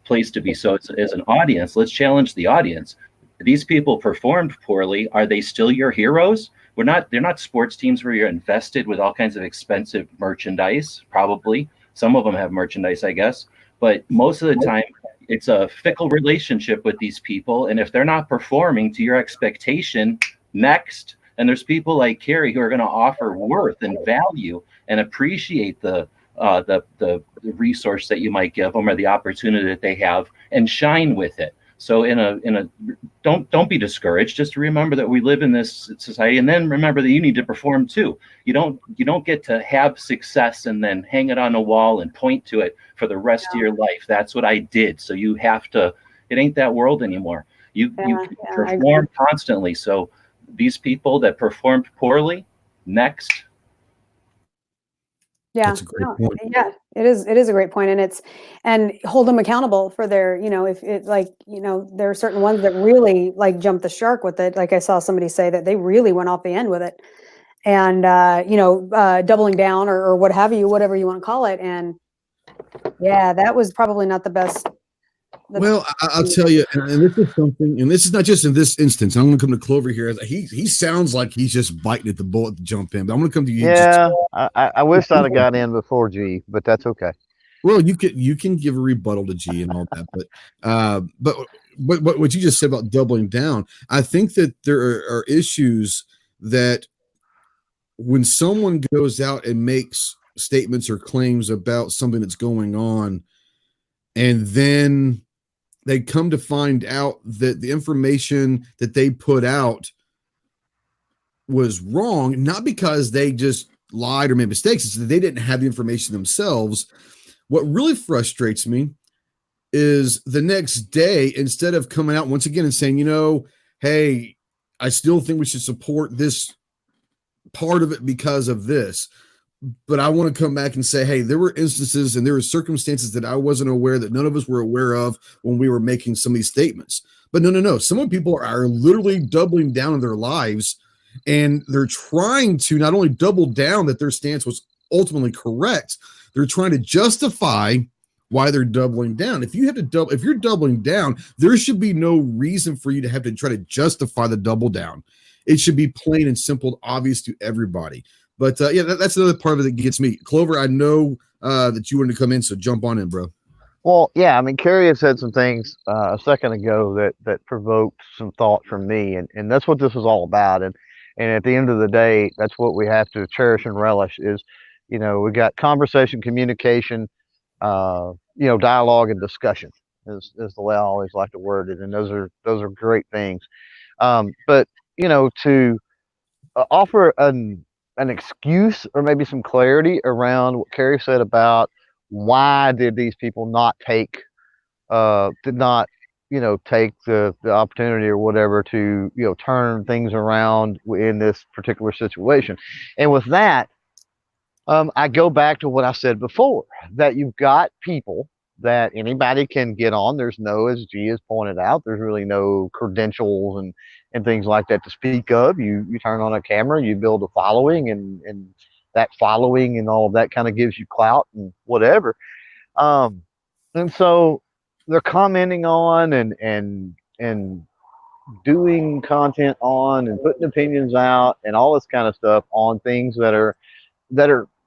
place to be. So as an audience, let's challenge the audience. These people performed poorly. Are they still your heroes? They're not sports teams where you're invested with all kinds of expensive merchandise. Probably some of them have merchandise, I guess, but most of the time it's a fickle relationship with these people. And if they're not performing to your expectation, next. And there's people like Carrie who are going to offer worth and value and appreciate the resource that you might give them, or the opportunity that they have, and shine with it. So don't be discouraged. Just remember that we live in this society, and then remember that you need to perform too. You don't get to have success and then hang it on a wall and point to it for the rest of your life. That's what I did. So you have to. It ain't that world anymore. You perform constantly. So these people that performed poorly, next. Yeah, yeah, it is a great point, and hold them accountable for their, if it there are certain ones that really jumped the shark with it. Like I saw somebody say that they really went off the end with it, and doubling down or what have you, whatever you want to call it. And yeah, that was probably not the best Well, I'll tell you, and this is something, and this is not just in this instance. I'm going to come to Clover here. He sounds like he's just biting at the bullet to jump in. But I'm going to come to you. Yeah, I wish I'd have got in before G, but that's okay. Well, you can give a rebuttal to G and all that, but what you just said about doubling down, I think that there are issues that when someone goes out and makes statements or claims about something that's going on, and then they come to find out that the information that they put out was wrong, not because they just lied or made mistakes, it's that they didn't have the information themselves. What really frustrates me is the next day, instead of coming out once again and saying, hey, I still think we should support this part of it because of this, but I want to come back and say, hey, there were instances and there were circumstances that I wasn't aware, that none of us were aware of when we were making some of these statements. But no. Some people are literally doubling down in their lives, and they're trying to not only double down that their stance was ultimately correct, they're trying to justify why they're doubling down. If you're doubling down, there should be no reason for you to have to try to justify the double down. It should be plain and simple, obvious to everybody. But that's another part of it that gets me. Clover, I know that you wanted to come in, so jump on in, bro. Well, yeah, I mean, Carrie had said some things a second ago that provoked some thought from me, and that's what this is all about. And at the end of the day, that's what we have to cherish and relish is, we got conversation, communication, dialogue and discussion is the way I always like to word it. And those are great things. But, to offer an excuse or maybe some clarity around what Carrie said about why did these people not take take the opportunity or whatever to turn things around in this particular situation. And with that, I go back to what I said before, that you've got people that anybody can get on. There's no, as G has pointed out, there's really no credentials and things like that to speak of. You turn on a camera, you build a following, and that following and all of that kind of gives you clout and whatever. And so they're commenting on and doing content on and putting opinions out and all this kind of stuff on things that are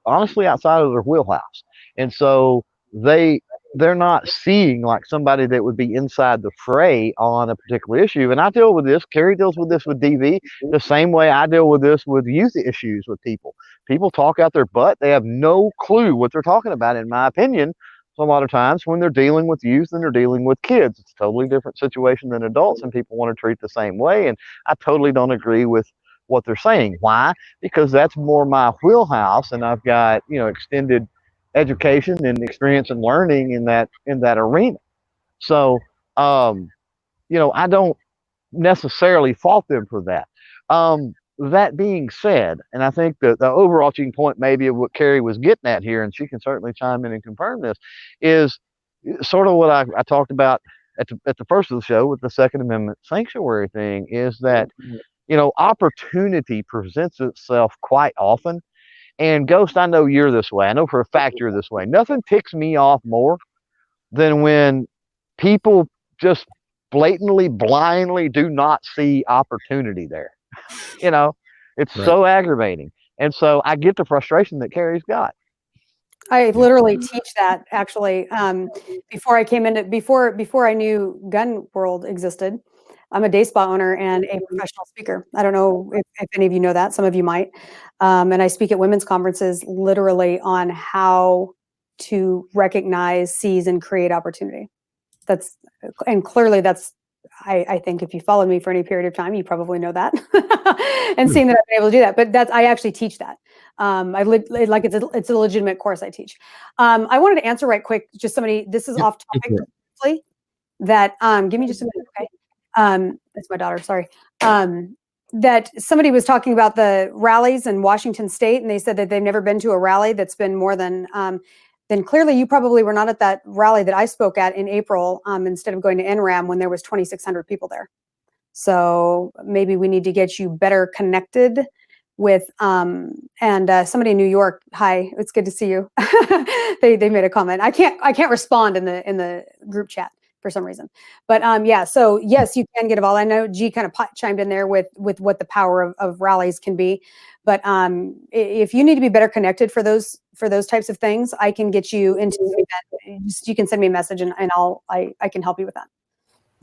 honestly outside of their wheelhouse. And so they're not seeing like somebody that would be inside the fray on a particular issue. And I deal with this, Carrie deals with this with DV, the same way I deal with this with youth issues with people. People talk out their butt. They have no clue what they're talking about, in my opinion. So a lot of times when they're dealing with youth and they're dealing with kids, it's a totally different situation than adults, and people want to treat the same way. And I totally don't agree with what they're saying. Why? Because that's more my wheelhouse, and I've got, extended education and experience and learning in that arena. So I don't necessarily fault them for that. That being said, and I think that the overarching point maybe of what Carrie was getting at here, and she can certainly chime in and confirm this, is sort of what I talked about at the first of the show with the Second Amendment sanctuary thing, is that opportunity presents itself quite often. And Ghost, I know you're this way. I know for a fact you're this way. Nothing ticks me off more than when people just blatantly, blindly do not see opportunity there. It's right. So aggravating. And so I get the frustration that Carrie's got. I literally teach that actually. Before I knew Gun World existed, I'm a day spa owner and a professional speaker. I don't know if any of you know that. Some of you might. And I speak at women's conferences literally on how to recognize, seize, and create opportunity. Clearly that's, I think if you followed me for any period of time, you probably know that and seen that I've been able to do that. But I actually teach that. It's a legitimate course I teach. I wanted to answer right quick, just somebody, this is off topic, that, give me just a minute, okay? That's my daughter, sorry. That somebody was talking about the rallies in Washington State, and they said that they've never been to a rally that's been more than, then clearly you probably were not at that rally that I spoke at in April, instead of going to NRAM when there was 2,600 people there. So maybe we need to get you better connected with, somebody in New York. Hi, it's good to see you. They made a comment. I can't respond in the group chat. for some reason. But yeah, so yes, you can get involved. I know G kind of chimed in there with what the power of rallies can be. But if you need to be better connected for those types of things, I can get you into the event. You can send me a message and I can help you with that.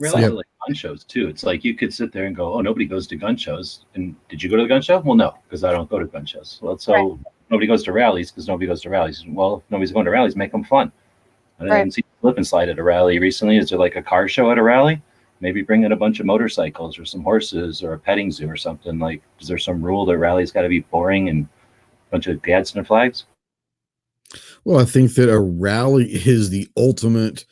Really, So- like gun shows too. It's like you could sit there and go, "Oh, nobody goes to gun shows." And did you go to the gun show? Well, no, because I don't go to gun shows. Well, so Right. nobody goes to rallies because nobody goes to rallies. Well, if nobody's going to rallies, make them fun. I Right. didn't see Flip and Slide at a rally recently. Is there like a car show at a rally? Maybe bring in a bunch of motorcycles or some horses or a petting zoo or something. Like, is there some rule that rallies got to be boring and a bunch of Gadsden flags? Well, I think that a rally is the ultimate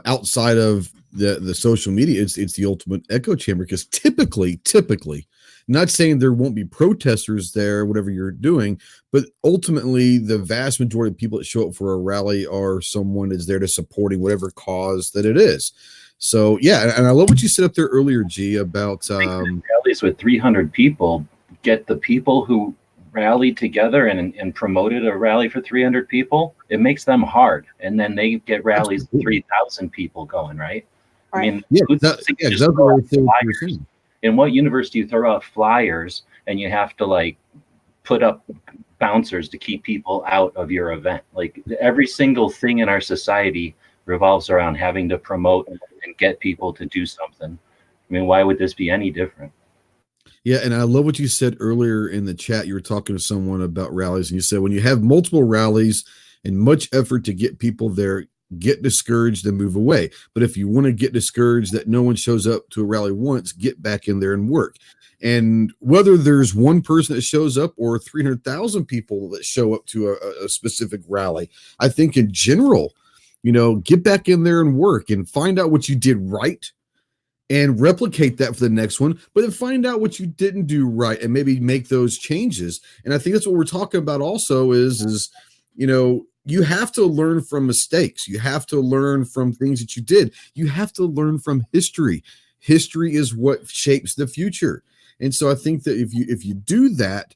outside of the social media. It's the ultimate echo chamber because typically, not saying there won't be protesters there, whatever you're doing, but ultimately the vast majority of people that show up for a rally are someone that's there to supporting whatever cause that it is. So yeah, and I love what you said up there earlier, G, about Rallies with 300 people get the people who rallied together and promoted a rally for 300 people. It makes them hard, and then they get rallies with 3,000 people going, right? I mean, yeah, who's that, just yeah, throw exactly what out I said what you're flyers? saying. In what universe do you throw out flyers and you have to like put up bouncers to keep people out of your event? Like every single thing in our society revolves around having to promote and get people to do something. I mean, why would this be any different? Yeah, and I love what you said earlier in the chat. You were talking to someone about rallies, and you said when you have multiple rallies and much effort to get people there, get discouraged and move away. But if you want to get discouraged that no one shows up to a rally once, get back in there and work. And whether there's one person that shows up or 300,000 people that show up to a specific rally, I think in general, get back in there and work and find out what you did right and replicate that for the next one, but then find out what you didn't do right and maybe make those changes. And I think that's what we're talking about also is you have to learn from mistakes. You have to learn from things that you did. You have to learn from history. History is what shapes the future. And so I think that if you do that,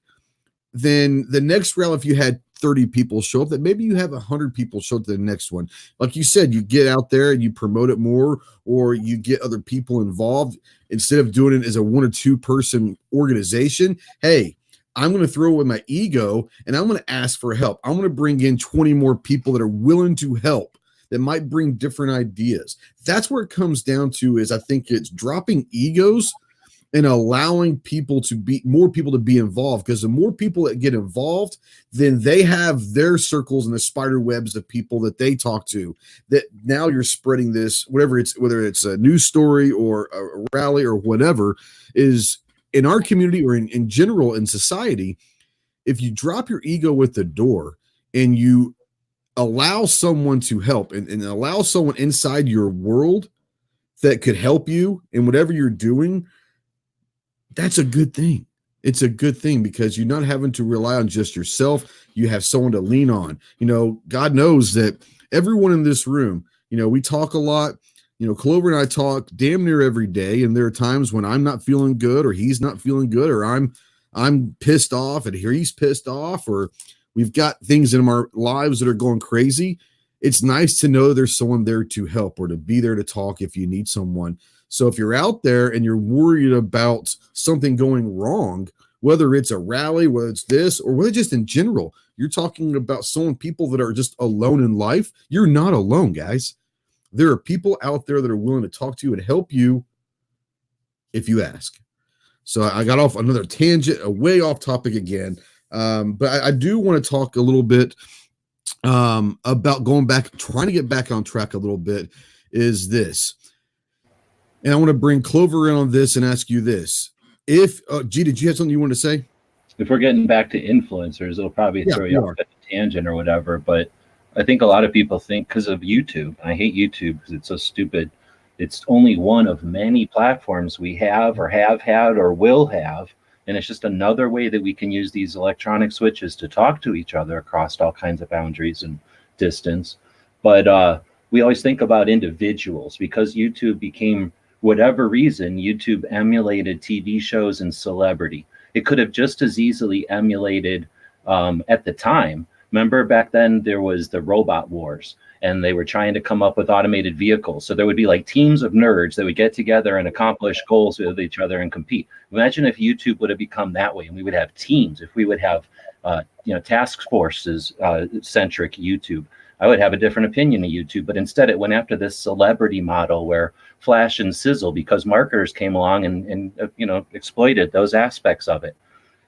then the next rally, if you had 30 people show up, that maybe you have 100 people show up to the next one. Like you said, you get out there and you promote it more, or you get other people involved instead of doing it as a 1 or 2 person organization. Hey, I'm going to throw away my ego and I'm going to ask for help. I'm going to bring in 20 more people that are willing to help, that might bring different ideas. That's where it comes down to is I think it's dropping egos and allowing more people to be involved, because the more people that get involved, then they have their circles and the spider webs of people that they talk to, that now you're spreading this, whether it's a news story or a rally or whatever is in our community or in general in society. If you drop your ego at the door and you allow someone to help and allow someone inside your world that could help you in whatever you're doing, that's a good thing. It's a good thing because you're not having to rely on just yourself. You have someone to lean on. God knows that everyone in this room, we talk a lot. Clover and I talk damn near every day. And there are times when I'm not feeling good or he's not feeling good, or I'm pissed off and he's pissed off, or we've got things in our lives that are going crazy. It's nice to know there's someone there to help or to be there to talk if you need someone. So if you're out there and you're worried about something going wrong, whether it's a rally, whether it's this, or whether just in general, you're talking about people that are just alone in life. You're not alone, guys. There are people out there that are willing to talk to you and help you if you ask. So I got off another tangent, way off topic again. But I do want to talk a little bit about going back, trying to get back on track a little bit, is this. And I want to bring Clover in on this and ask you this. If, G, did you have something you want to say? If we're getting back to influencers, it'll probably throw you off at a tangent or whatever. But I think a lot of people think because of YouTube, I hate YouTube because it's so stupid. It's only one of many platforms we have or have had or will have. And it's just another way that we can use these electronic switches to talk to each other across all kinds of boundaries and distance. But we always think about individuals because YouTube became, whatever reason, YouTube emulated TV shows and celebrity. It could have just as easily emulated at the time Remember back then there was the robot wars, and they were trying to come up with automated vehicles. So there would be like teams of nerds that would get together and accomplish goals with each other and compete. Imagine if YouTube would have become that way, and we would have teams. If we would have, task forces centric YouTube, I would have a different opinion of YouTube. But instead, it went after this celebrity model where flash and sizzle, because marketers came along and exploited those aspects of it.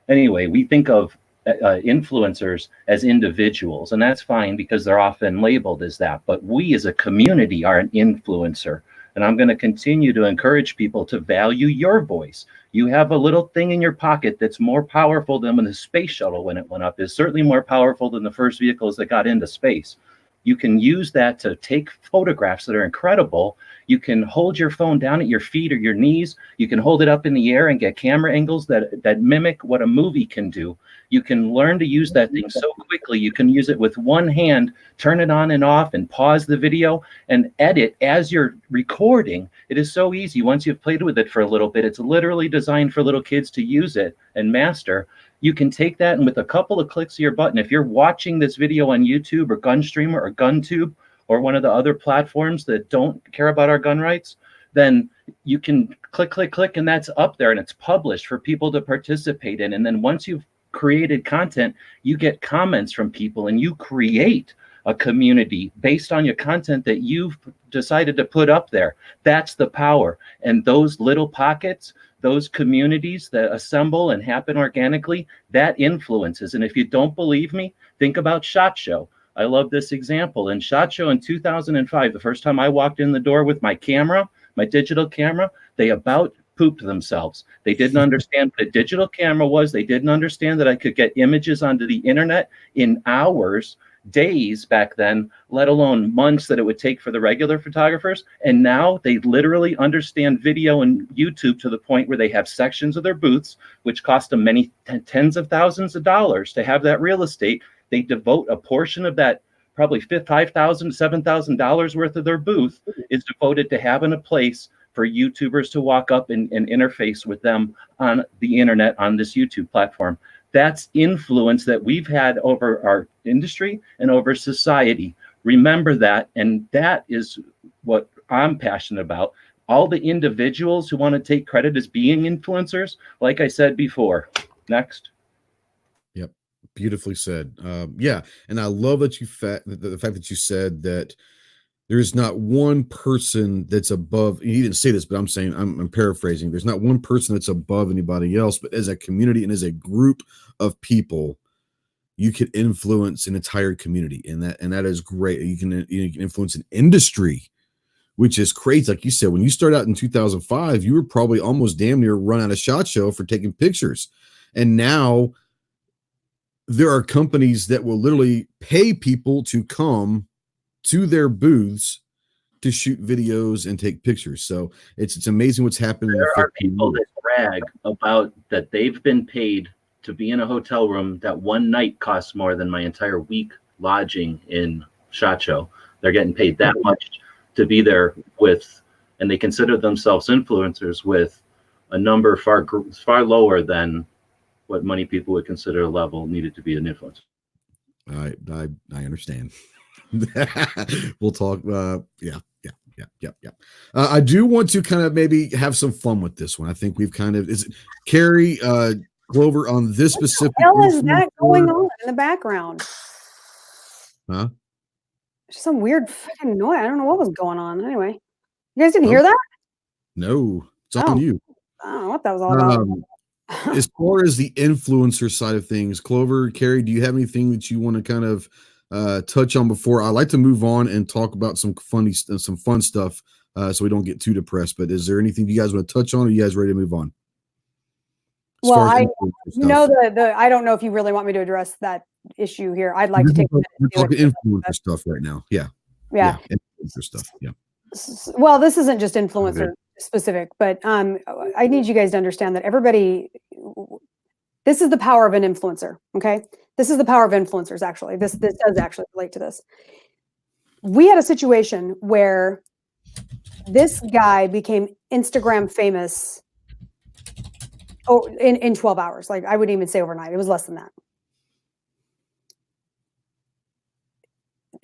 Anyway, we think of influencers as individuals, and that's fine because they're often labeled as that. But we as a community are an influencer. And I'm going to continue to encourage people to value your voice. You have a little thing in your pocket that's more powerful than when the space shuttle, when it went up, is certainly more powerful than the first vehicles that got into space. You can use that to take photographs that are incredible. You can hold your phone down at your feet or your knees. You can hold it up in the air and get camera angles that mimic what a movie can do. You can learn to use that thing so quickly. You can use it with one hand, turn it on and off, and pause the video and edit as you're recording. It is so easy. Once you've played with it for a little bit, it's literally designed for little kids to use it and master. You can take that, and with a couple of clicks of your button, if you're watching this video on YouTube or GunStreamer or GunTube or one of the other platforms that don't care about our gun rights, then you can click, click, click, and that's up there and it's published for people to participate in. And then once you've created content, you get comments from people and you create a community based on your content that you've decided to put up there. That's the power. And those little pockets, those communities that assemble and happen organically, that influences. And if you don't believe me, think about SHOT Show. I love this example. In SHOT Show in 2005, the first time I walked in the door with my camera, my digital camera, they about pooped themselves. They didn't understand what a digital camera was. They didn't understand that I could get images onto the internet in hours, days back then, let alone months that it would take for the regular photographers. And now they literally understand video and YouTube to the point where they have sections of their booths, which cost them many tens of thousands of dollars to have that real estate. They devote a portion of that, probably $5,000, $7,000 worth of their booth is devoted to having a place for YouTubers to walk up and interface with them on the internet, on this YouTube platform. That's influence that we've had over our industry and over society. Remember that, and that is what I'm passionate about. All the individuals who want to take credit as being influencers, like I said before. Next. Yep, beautifully said. Yeah, and I love that the fact that you said that there's not one person that's above. You didn't say this, but I'm saying, I'm paraphrasing. There's not one person that's above anybody else, but as a community and as a group of people, you can influence an entire community, and that is great. You can influence an industry, which is crazy. Like you said, when you start out in 2005, you were probably almost damn near run out of SHOT Show for taking pictures, and now there are companies that will literally pay people to come to their booths to shoot videos and take pictures. So it's amazing what's happening. There are people that brag about that they've been paid to be in a hotel room that one night costs more than my entire week lodging in SHOT Show. They're getting paid that much to be there with, and they consider themselves influencers with a number far lower than what many people would consider a level needed to be an influencer. I understand. We'll talk. Yeah. I do want to kind of maybe have some fun with this one. I think we've kind of Carrie, Clover on this specific. What the hell is that going on in the background? Huh? Some weird fucking noise. I don't know what was going on. Anyway, you guys didn't hear that? No, it's on you. I don't know what that was all about. As far as the influencer side of things, Clover, Carrie, do you have anything that you want to kind of touch on before I like to move on and talk about some fun stuff so we don't get too depressed? But is there anything you guys want to touch on, or are you guys ready to move on? Well, I don't know if you really want me to address that issue here. I'd like to take a minute. We're talking influencer stuff right now. Yeah. Influencer stuff. Yeah. Well, this isn't just influencer specific, but I need you guys to understand that this is the power of an influencer. Okay. This is the power of influencers. Actually, this does actually relate to this. We had a situation where this guy became Instagram famous in 12 hours. Like, I wouldn't even say overnight. It was less than that.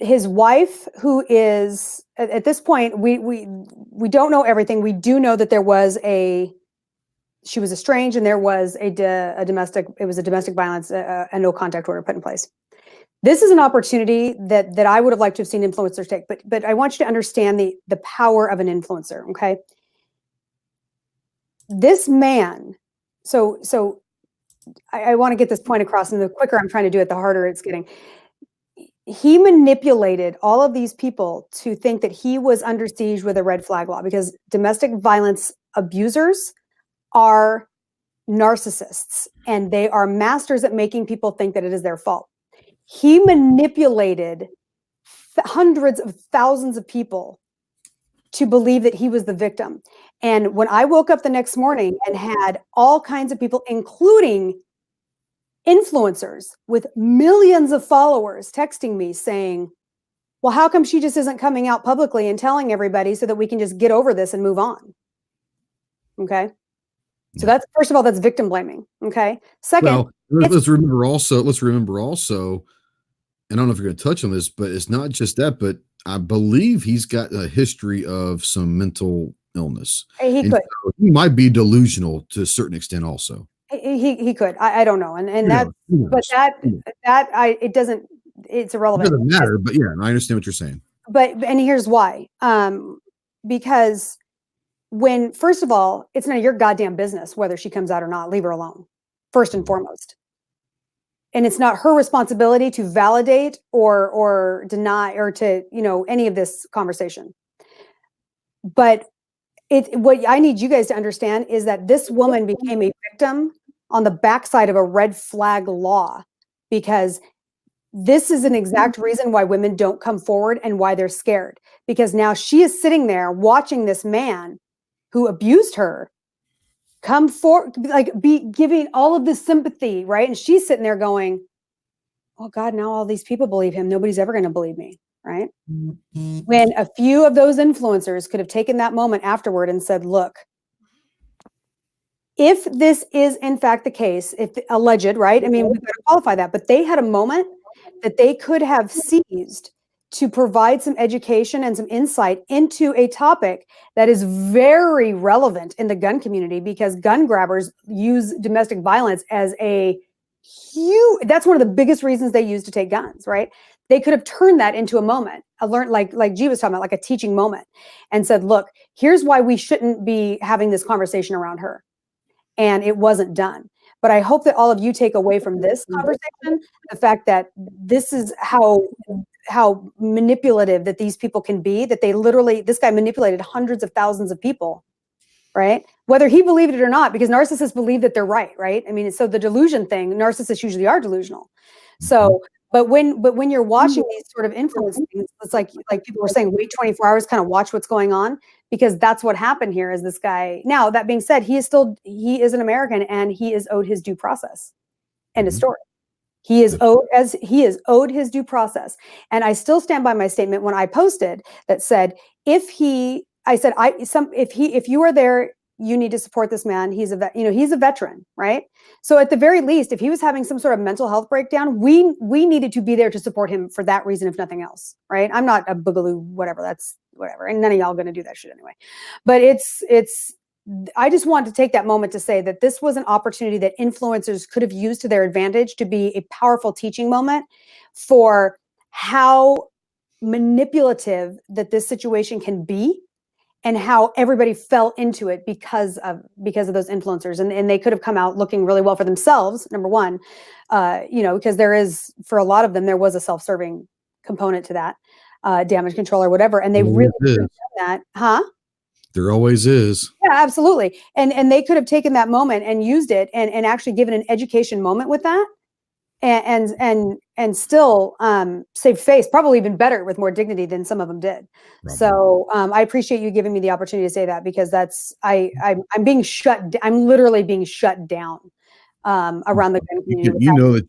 his wife, who is at this point, we don't know everything. We do know that she was estranged, and there was a domestic violence, a no contact order put in place. This is an opportunity that I would have liked to have seen influencers take, but I want you to understand the power of an influencer. Okay, this man. So I want to get this point across, and the quicker I'm trying to do it, the harder it's getting. He manipulated all of these people to think that he was under siege with a red flag law, because domestic violence abusers are narcissists, and they are masters at making people think that it is their fault. He manipulated hundreds of thousands of people to believe that he was the victim. And when I woke up the next morning and had all kinds of people, including influencers with millions of followers, texting me saying, well, how come she just isn't coming out publicly and telling everybody so that we can just get over this and move on? Okay. So that's, first of all, that's victim blaming. Okay. Second, well, let's remember also, and I don't know if you're going to touch on this, but it's not just that, but I believe he's got a history of some mental illness. He could. So he might be delusional to a certain extent also. He could. I don't know. And that, but it doesn't, it's irrelevant. It doesn't matter, but yeah, I understand what you're saying. And here's why. Because first of all, it's none of your goddamn business whether she comes out or not. Leave her alone, first and foremost. And it's not her responsibility to validate or deny or to, any of this conversation. But what I need you guys to understand is that this woman became a victim on the backside of a red flag law, because this is an exact reason why women don't come forward and why they're scared. Because now she is sitting there watching this man who abused her come forward, be giving all of this sympathy, right? And she's sitting there going, oh God, now all these people believe him. Nobody's ever going to believe me, right? When a few of those influencers could have taken that moment afterward and said, look, if this is in fact the case, if alleged, right? I mean, we've got to qualify that, but they had a moment that they could have seized to provide some education and some insight into a topic that is very relevant in the gun community, because gun grabbers use domestic violence as that's one of the biggest reasons they use to take guns, right? They could have turned that into a moment, like G was talking about, like a teaching moment, and said, look, here's why we shouldn't be having this conversation around her. And it wasn't done. But I hope that all of you take away from this conversation the fact that this is how manipulative that these people can be, that this guy manipulated hundreds of thousands of people, right? Whether he believed it or not, because narcissists believe that they're right? I mean, so the delusion thing, narcissists usually are delusional. So, but when you're watching these sort of influence things, it's like people were saying, wait 24 hours, kind of watch what's going on, because that's what happened here. Is this guy, now that being said, he is an American, and he is owed his due process. End of story. He is owed his due process. And I still stand by my statement when I posted that said, if you are there, you need to support this man. He's a veteran, right? So at the very least, if he was having some sort of mental health breakdown, we needed to be there to support him for that reason, if nothing else, right? I'm not a boogaloo, whatever, that's whatever. And none of y'all going to do that shit anyway. But I just wanted to take that moment to say that this was an opportunity that influencers could have used to their advantage to be a powerful teaching moment for how manipulative that this situation can be, and how everybody fell into it because of those influencers. And they could have come out looking really well for themselves, number one, because there is, for a lot of them, there was a self-serving component to that, damage control or whatever. And they really could have done that, There always is. Yeah, absolutely. And they could have taken that moment and used it and actually given an education moment with that, and still saved face, probably even better, with more dignity than some of them did. Probably. So I appreciate you giving me the opportunity to say that, because I'm literally being shut down around the gun community. You know that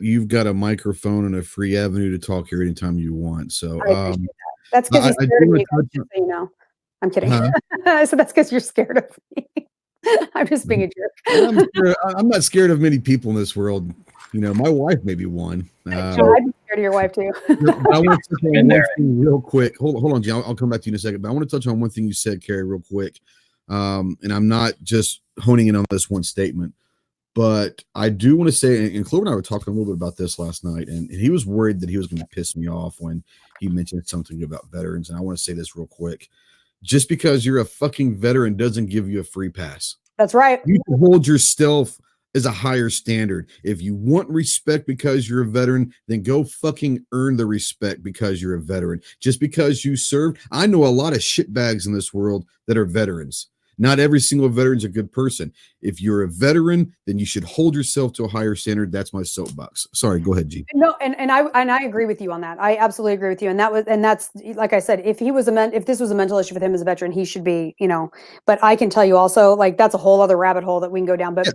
you've got a microphone and a free avenue to talk here anytime you want. So I appreciate that. That's because you're scared of me, just so you know. I'm kidding. So that's because you're scared of me. I'm just being a jerk. I'm not scared of many people in this world. My wife may be one. I'd be to your wife too. I want to touch on Been one there. thing real quick. Hold on, G. I'll come back to you in a second. But I want to touch on one thing you said, Carrie, real quick. And I'm not just honing in on this one statement, but I do want to say, and Clover and I were talking a little bit about this last night, and he was worried that he was going to piss me off when he mentioned something about veterans. And I want to say this real quick. Just because you're a fucking veteran doesn't give you a free pass. That's right. You can hold yourself as a higher standard. If you want respect because you're a veteran, then go fucking earn the respect because you're a veteran. Just because you served. I know a lot of shitbags in this world that are veterans. Not every single veteran's a good person. If you're a veteran, then you should hold yourself to a higher standard. That's my soapbox. Sorry, go ahead, G. No, and I agree with you on that. I absolutely agree with you. And that's like I said, if this was a mental issue with him as a veteran, he should be, but I can tell you also, like, that's a whole other rabbit hole that we can go down. But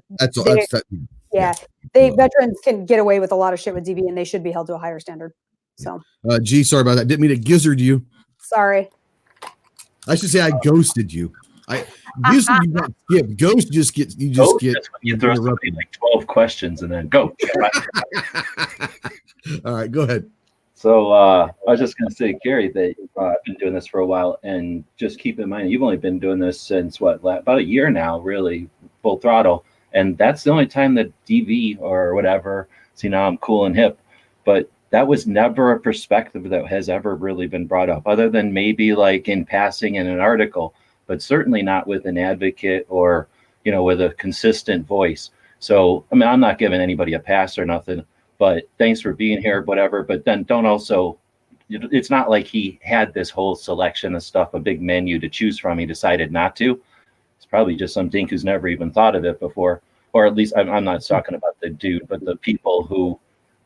veterans can get away with a lot of shit with DV, and they should be held to a higher standard. So G, sorry about that. Didn't mean to gizzard you. Sorry. I should say I ghosted you. Usually you got skipped. Ghost just gets you throw somebody like 12 questions and then go. All right, go ahead. So I was just going to say, Gary, that I've been doing this for a while, and just keep in mind you've only been doing this since about a year now, really full throttle, and that's the only time that DV or whatever. See, now I'm cool and hip, but that was never a perspective that has ever really been brought up, other than maybe like in passing in an article. But certainly not with an advocate or, with a consistent voice. So, I mean, I'm not giving anybody a pass or nothing, but thanks for being here, whatever. But then don't also, it's not like he had this whole selection of stuff, a big menu to choose from. He decided not to. It's probably just some dink who's never even thought of it before. Or at least I'm not talking about the dude, but the people who,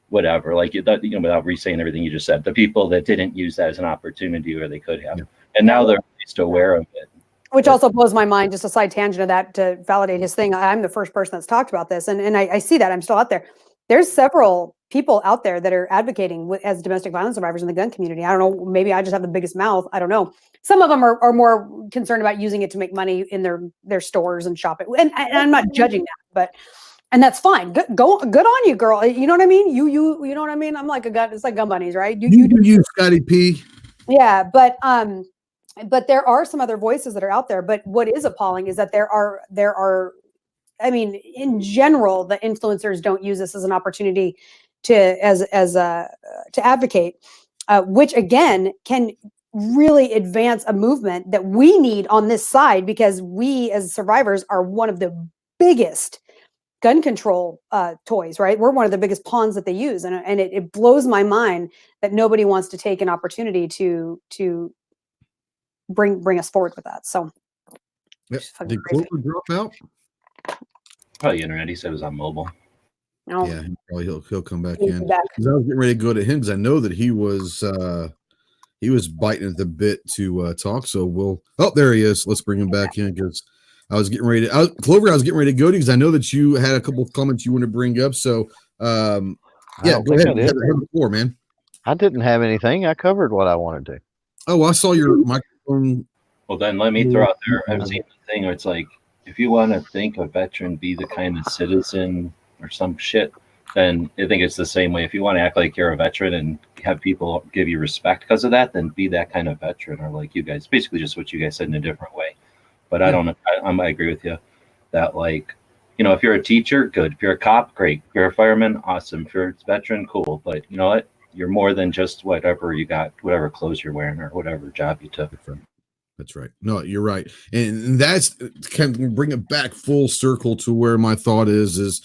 whatever, like, without re-saying everything you just said, the people that didn't use that as an opportunity where they could have. Yeah. And now they're at least aware of it. Which also blows my mind, just a side tangent of that to validate his thing. I'm the first person that's talked about this. And I see that I'm still out there. There's several people out there that are advocating as domestic violence survivors in the gun community. I don't know, maybe I just have the biggest mouth. I don't know. Some of them are more concerned about using it to make money in their stores and shopping. And I'm not judging that, and that's fine. Good on you, girl. You know what I mean? You know what I mean? I'm like it's like gun bunnies, right? You do you, Scotty P. Yeah, but there are some other voices that are out there. But what is appalling is that there are, I mean, in general, the influencers don't use this as an opportunity to advocate, which again can really advance a movement that we need on this side, because we as survivors are one of the biggest gun control toys, right? We're one of the biggest pawns that they use, and it blows my mind that nobody wants to take an opportunity to bring us forward with that. So did Clover drop out? Probably internet. He said it was on mobile. No. Yeah, he'll come back in. Because I was getting ready to go to him because I know that he was biting at the bit to talk. So there he is. Let's bring him back in, because I was getting ready to Clover. I was getting ready to go to because I know that you had a couple of comments you want to bring up. So go ahead. Before, man. I didn't have anything. I covered what I wanted to. Oh, I saw your microphone. Well, then let me throw out there. I've seen the thing where it's like, if you want to think a veteran be the kind of citizen or some shit, then I think it's the same way. If you want to act like you're a veteran and have people give you respect because of that, then be that kind of veteran, or like you guys, basically just what you guys said in a different way. But I don't know. I agree with you that, like, if you're a teacher, good. If you're a cop, great. If you're a fireman, awesome. If you're a veteran, cool. But you know what? You're more than just whatever you got, whatever clothes you're wearing, or whatever job you took. That's right. No, you're right. And that's kind of bring it back full circle to where my thought is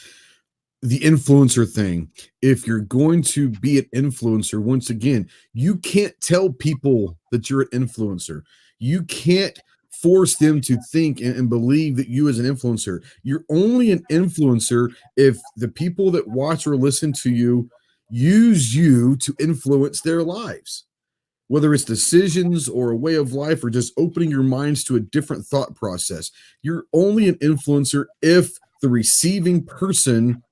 the influencer thing. If you're going to be an influencer, once again, you can't tell people that you're an influencer. You can't force them to think and believe that you as an influencer. You're only an influencer if the people that watch or listen to you use you to influence their lives, whether it's decisions or a way of life or just opening your minds to a different thought process. You're only an influencer if the receiving person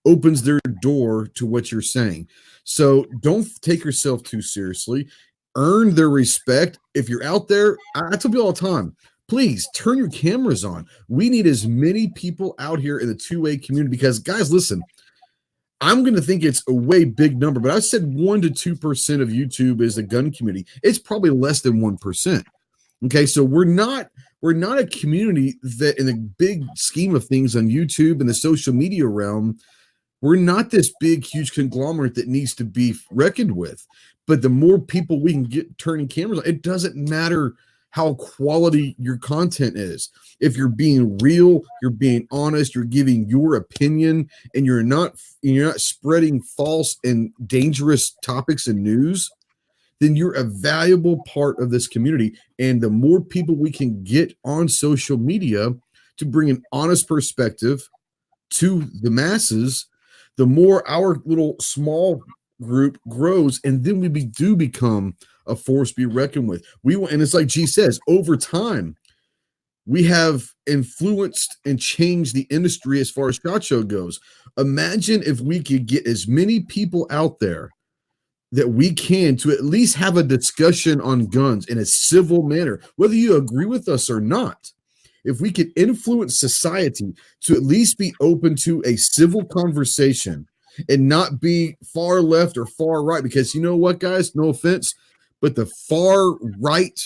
opens their door to what you're saying. So don't take yourself too seriously. Earn their respect. If you're out there, I tell people all the time, please turn your cameras on. We need as many people out here in the 2A community because, guys, listen, I'm going to think it's a way big number, but I said 1 to 2% of YouTube is the gun community. It's probably less than 1%. Okay, so we're not a community that, in the big scheme of things on YouTube and the social media realm, we're not this big, huge conglomerate that needs to be reckoned with. But the more people we can get turning cameras on, it doesn't matter how quality your content is. If you're being real, you're being honest, you're giving your opinion, and you're not spreading false and dangerous topics and news, then you're a valuable part of this community. And the more people we can get on social media to bring an honest perspective to the masses, the more our little small group grows, and then we do become a force to be reckoned with. And it's like G says, over time, we have influenced and changed the industry as far as SHOT Show goes. Imagine if we could get as many people out there that we can to at least have a discussion on guns in a civil manner, whether you agree with us or not. If we could influence society to at least be open to a civil conversation and not be far left or far right, because you know what, guys, no offense, but the far right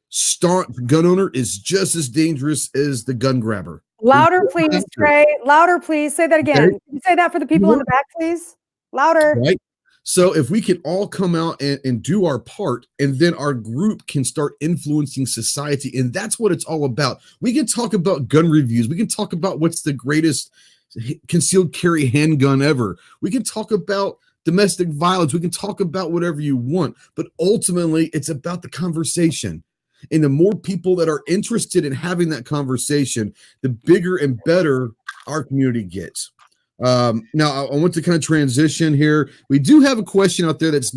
staunch gun owner is just as dangerous as the gun grabber. Louder, please, Trey. Louder, please. Say that again. Okay. Can you say that for the people in the back, please? Louder. Right. So if we can all come out and do our part, and then our group can start influencing society, and that's what it's all about. We can talk about gun reviews. We can talk about what's the greatest concealed carry handgun ever. We can talk about domestic violence. We can talk about whatever you want, but ultimately it's about the conversation. And the more people that are interested in having that conversation, the bigger and better our community gets. Now I want to kind of transition here. We do have a question out there that's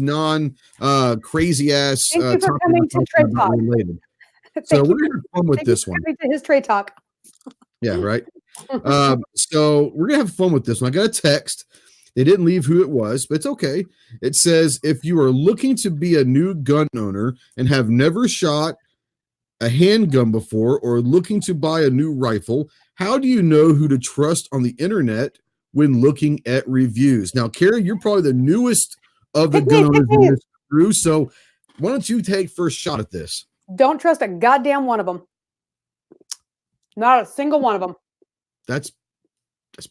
crazy ass. Thank you for coming to Trey Talk. Related. So we're gonna have fun with this one. To his Trey Talk. Yeah, right. So we're gonna have fun with this one. I got a text. They didn't leave who it was, but it's okay. It says, if you are looking to be a new gun owner and have never shot a handgun before, or looking to buy a new rifle, how do you know who to trust on the internet when looking at reviews? Now, Carrie, you're probably the newest of the gun owners in this crew, so why don't you take first shot at this? Don't trust a goddamn one of them. Not a single one of them. That's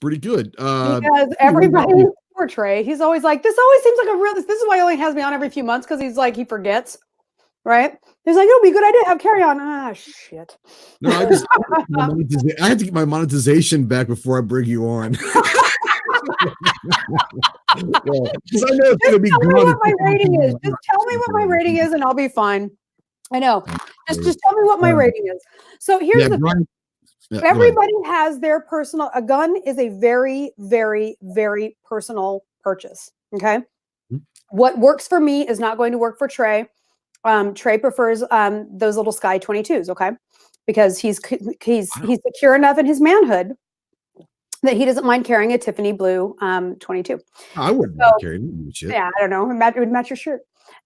pretty good. Because everybody, poor Trey, he's always like, this always seems like a real, this is why he only has me on every few months, because he's like, he forgets, right? He's like, it'll be a good idea to have carry on. Ah, shit. No, I have to get my monetization back before I bring you on. Because I know it's going to be gone. What my rating is. Just tell me what my rating is and I'll be fine. I know. Just tell me what my rating is. So here's the thing. Yeah, everybody has their personal, a gun is a very, very, very personal purchase. Okay. Mm-hmm. What works for me is not going to work for Trey. Trey prefers those little Sky 22s. Okay. Because he's secure enough in his manhood that he doesn't mind carrying a Tiffany blue 22. I wouldn't mind carrying shit. Yeah. I don't know. It would match your shirt.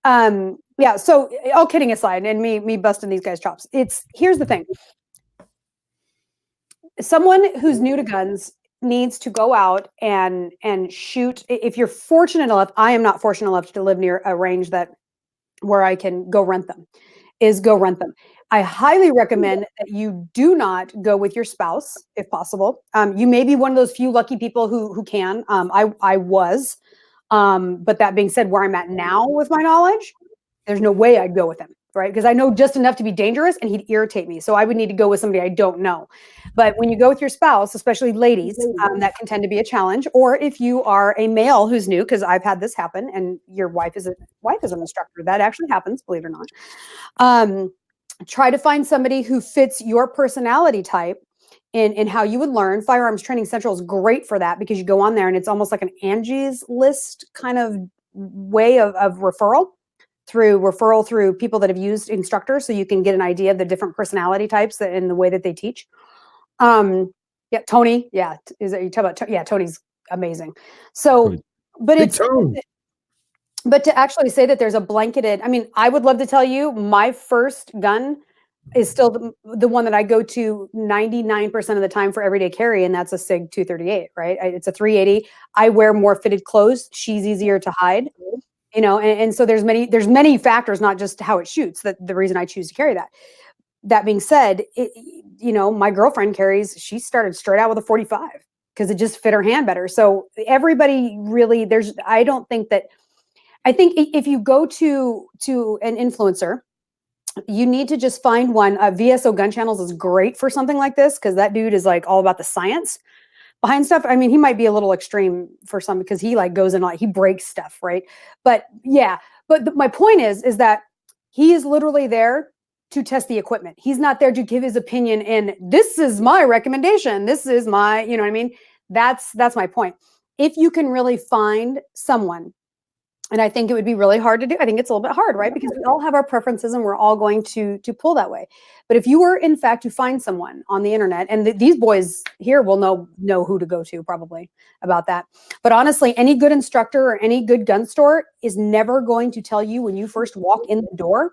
Yeah. So all kidding aside, and me busting these guys' chops. Here's the thing. Someone who's new to guns needs to go out and shoot. If you're fortunate enough, I am not fortunate enough to live near a range where I can go rent them. I highly recommend that you do not go with your spouse if possible. You may be one of those few lucky people who can. I was, but that being said, where I'm at now with my knowledge, there's no way I'd go with him. Right? Because I know just enough to be dangerous and he'd irritate me. So I would need to go with somebody I don't know. But when you go with your spouse, especially ladies, that can tend to be a challenge. Or if you are a male who's new, because I've had this happen, and your wife is an instructor. That actually happens, believe it or not. Try to find somebody who fits your personality type in how you would learn. Firearms Training Central is great for that, because you go on there and it's almost like an Angie's List kind of way of referral through people that have used instructors, so you can get an idea of the different personality types and the way that they teach. Yeah, Tony. Yeah, you talk about? Yeah, Tony's amazing. So, but but to actually say that there's a blanketed. I mean, I would love to tell you my first gun is still the one that I go to 99% of the time for everyday carry, and that's a SIG 238, right? It's a 380. I wear more fitted clothes. She's easier to hide, and so there's many factors, not just how it shoots, that the reason I choose to carry that. That being said, my girlfriend she started straight out with a 45 because it just fit her hand better. So everybody really, I think if you go to an influencer, you need to just find one. VSO GunChannels is great for something like this because that dude is like all about the science behind stuff. I mean, he might be a little extreme for some because he like goes and he breaks stuff, right? But yeah, my point is that he is literally there to test the equipment. He's not there to give his opinion and this is my recommendation. This is my, you know what I mean? That's my point. If you can really find someone, and I think it would be really hard to do. I think it's a little bit hard, right? Because we all have our preferences and we're all going to pull that way. But if you were in fact to find someone on the internet, and these boys here will know who to go to probably about that. But honestly, any good instructor or any good gun store is never going to tell you when you first walk in the door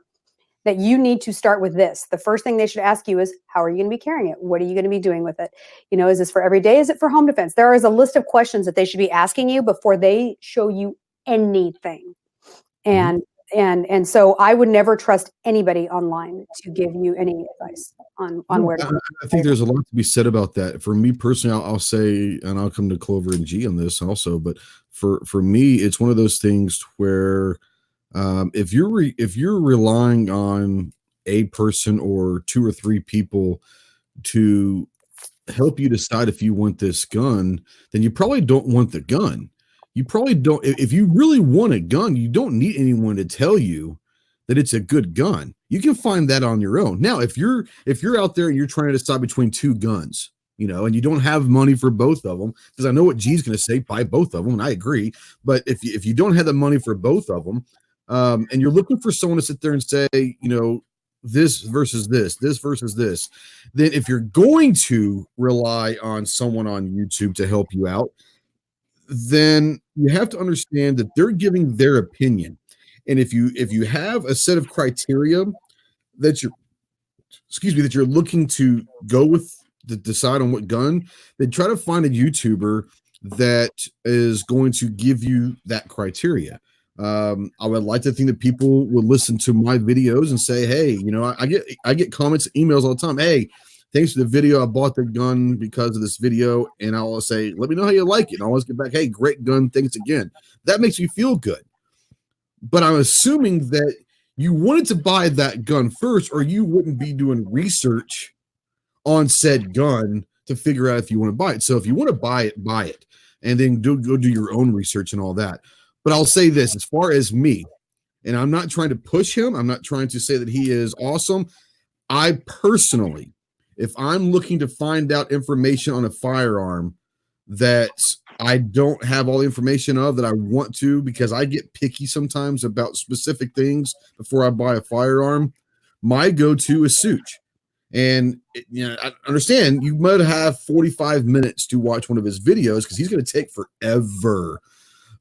that you need to start with this. The first thing they should ask you is, how are you going to be carrying it? What are you going to be doing with it? Is this for every day? Is it for home defense? There is a list of questions that they should be asking you before they show you anything. And so I would never trust anybody online to give you any advice on where to go. I think there's a lot to be said about that. For me personally, I'll say, and I'll come to Clover and G on this also, but for me, it's one of those things where if you're relying on a person or two or three people to help you decide if you want this gun, then you probably don't want the gun. You probably don't. If you really want a gun, you don't need anyone to tell you that it's a good gun. You can find that on your own. Now, if you're out there and you're trying to decide between two guns, and you don't have money for both of them, because I know what G's going to say, buy both of them, and I agree. But if you don't have the money for both of them, and you're looking for someone to sit there and say, this versus this versus this, then if you're going to rely on someone on YouTube to help you out, then you have to understand that they're giving their opinion. And if you have a set of criteria that you're looking to go with to decide on what gun, then try to find a YouTuber that is going to give you that criteria. I would like to think that people would listen to my videos and say, hey, I get comments, emails all the time. Hey, thanks for the video. I bought the gun because of this video. And I'll say, let me know how you like it. And I'll always get back, hey, great gun. Thanks again. That makes me feel good. But I'm assuming that you wanted to buy that gun first, or you wouldn't be doing research on said gun to figure out if you want to buy it. So if you want to buy it, and then go do your own research and all that. But I'll say this, as far as me, and I'm not trying to push him. I'm not trying to say that he is awesome. I personally, if I'm looking to find out information on a firearm that I don't have all the information of that I want to, because I get picky sometimes about specific things before I buy a firearm, my go-to is Such. And I understand you might have 45 minutes to watch one of his videos because he's going to take forever.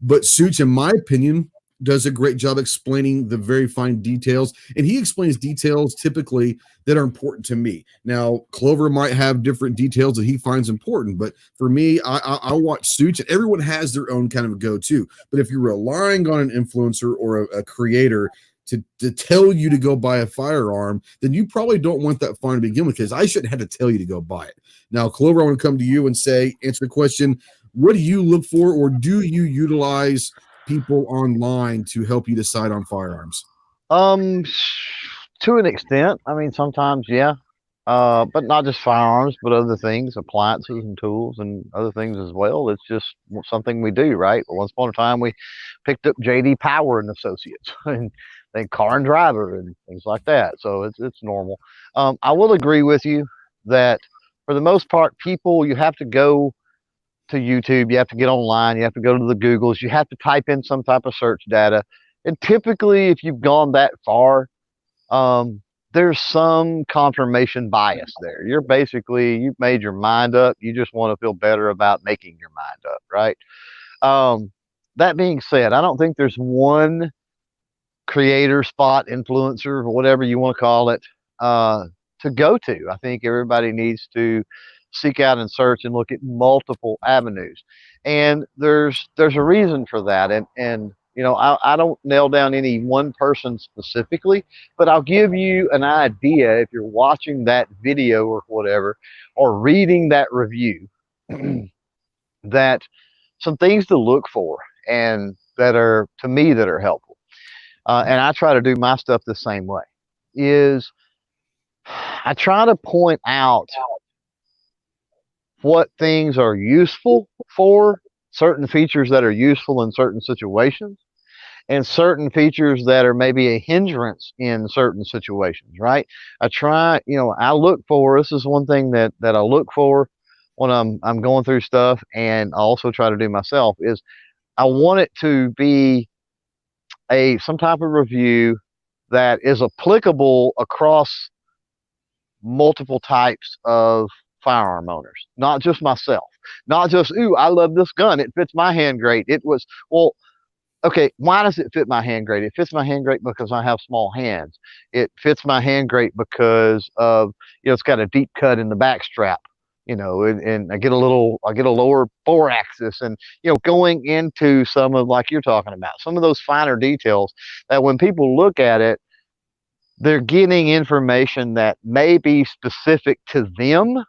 But Such, in my opinion, does a great job explaining the very fine details, and he explains details typically that are important to me. Now, Clover might have different details that he finds important, but for me, I watch Such, and everyone has their own kind of go-to. But if you're relying on an influencer or a creator to tell you to go buy a firearm, then you probably don't want that firearm to begin with, because I shouldn't have to tell you to go buy it. Now, Clover, I want to come to you and answer the question, what do you look for, or do you utilize people online to help you decide on firearms? To an extent. I mean, sometimes, yeah. But not just firearms, but other things, appliances and tools and other things as well. It's just something we do, right? Once upon a time, we picked up JD Power and Associates, and then Car and Driver and things like that. So it's normal. I will agree with you that for the most part, you have to go to YouTube, you have to get online, you have to go to the Googles, you have to type in some type of search data. And typically, if you've gone that far, there's some confirmation bias there. You've made your mind up. You just want to feel better about making your mind up, right? That being said, I don't think there's one creator, spot, influencer, or whatever you want to call it, to go to. I think everybody needs to seek out and search and look at multiple avenues. And there's a reason for that. And you know, I don't nail down any one person specifically, but I'll give you an idea if you're watching that video or whatever, or reading that review, that some things to look for and that are, to me, that are helpful. And I try to do my stuff the same way, is I try to point out what things are useful for, certain features that are useful in certain situations, and certain features that are maybe a hindrance in certain situations, right? I try, you know, I look for, this is one thing that I look for when I'm going through stuff, and I also try to do myself, is I want it to be some type of review that is applicable across multiple types of firearm owners, not just myself, not just, ooh, I love this gun, it fits my hand great. It was, well, okay, why does it fit my hand great? It fits my hand great because I have small hands. It fits my hand great because of, you know, it's got a deep cut in the back strap, you know, and I get a lower bore axis, and, you know, going into some of, like you're talking about, some of those finer details that when people look at it, they're getting information that may be specific to them,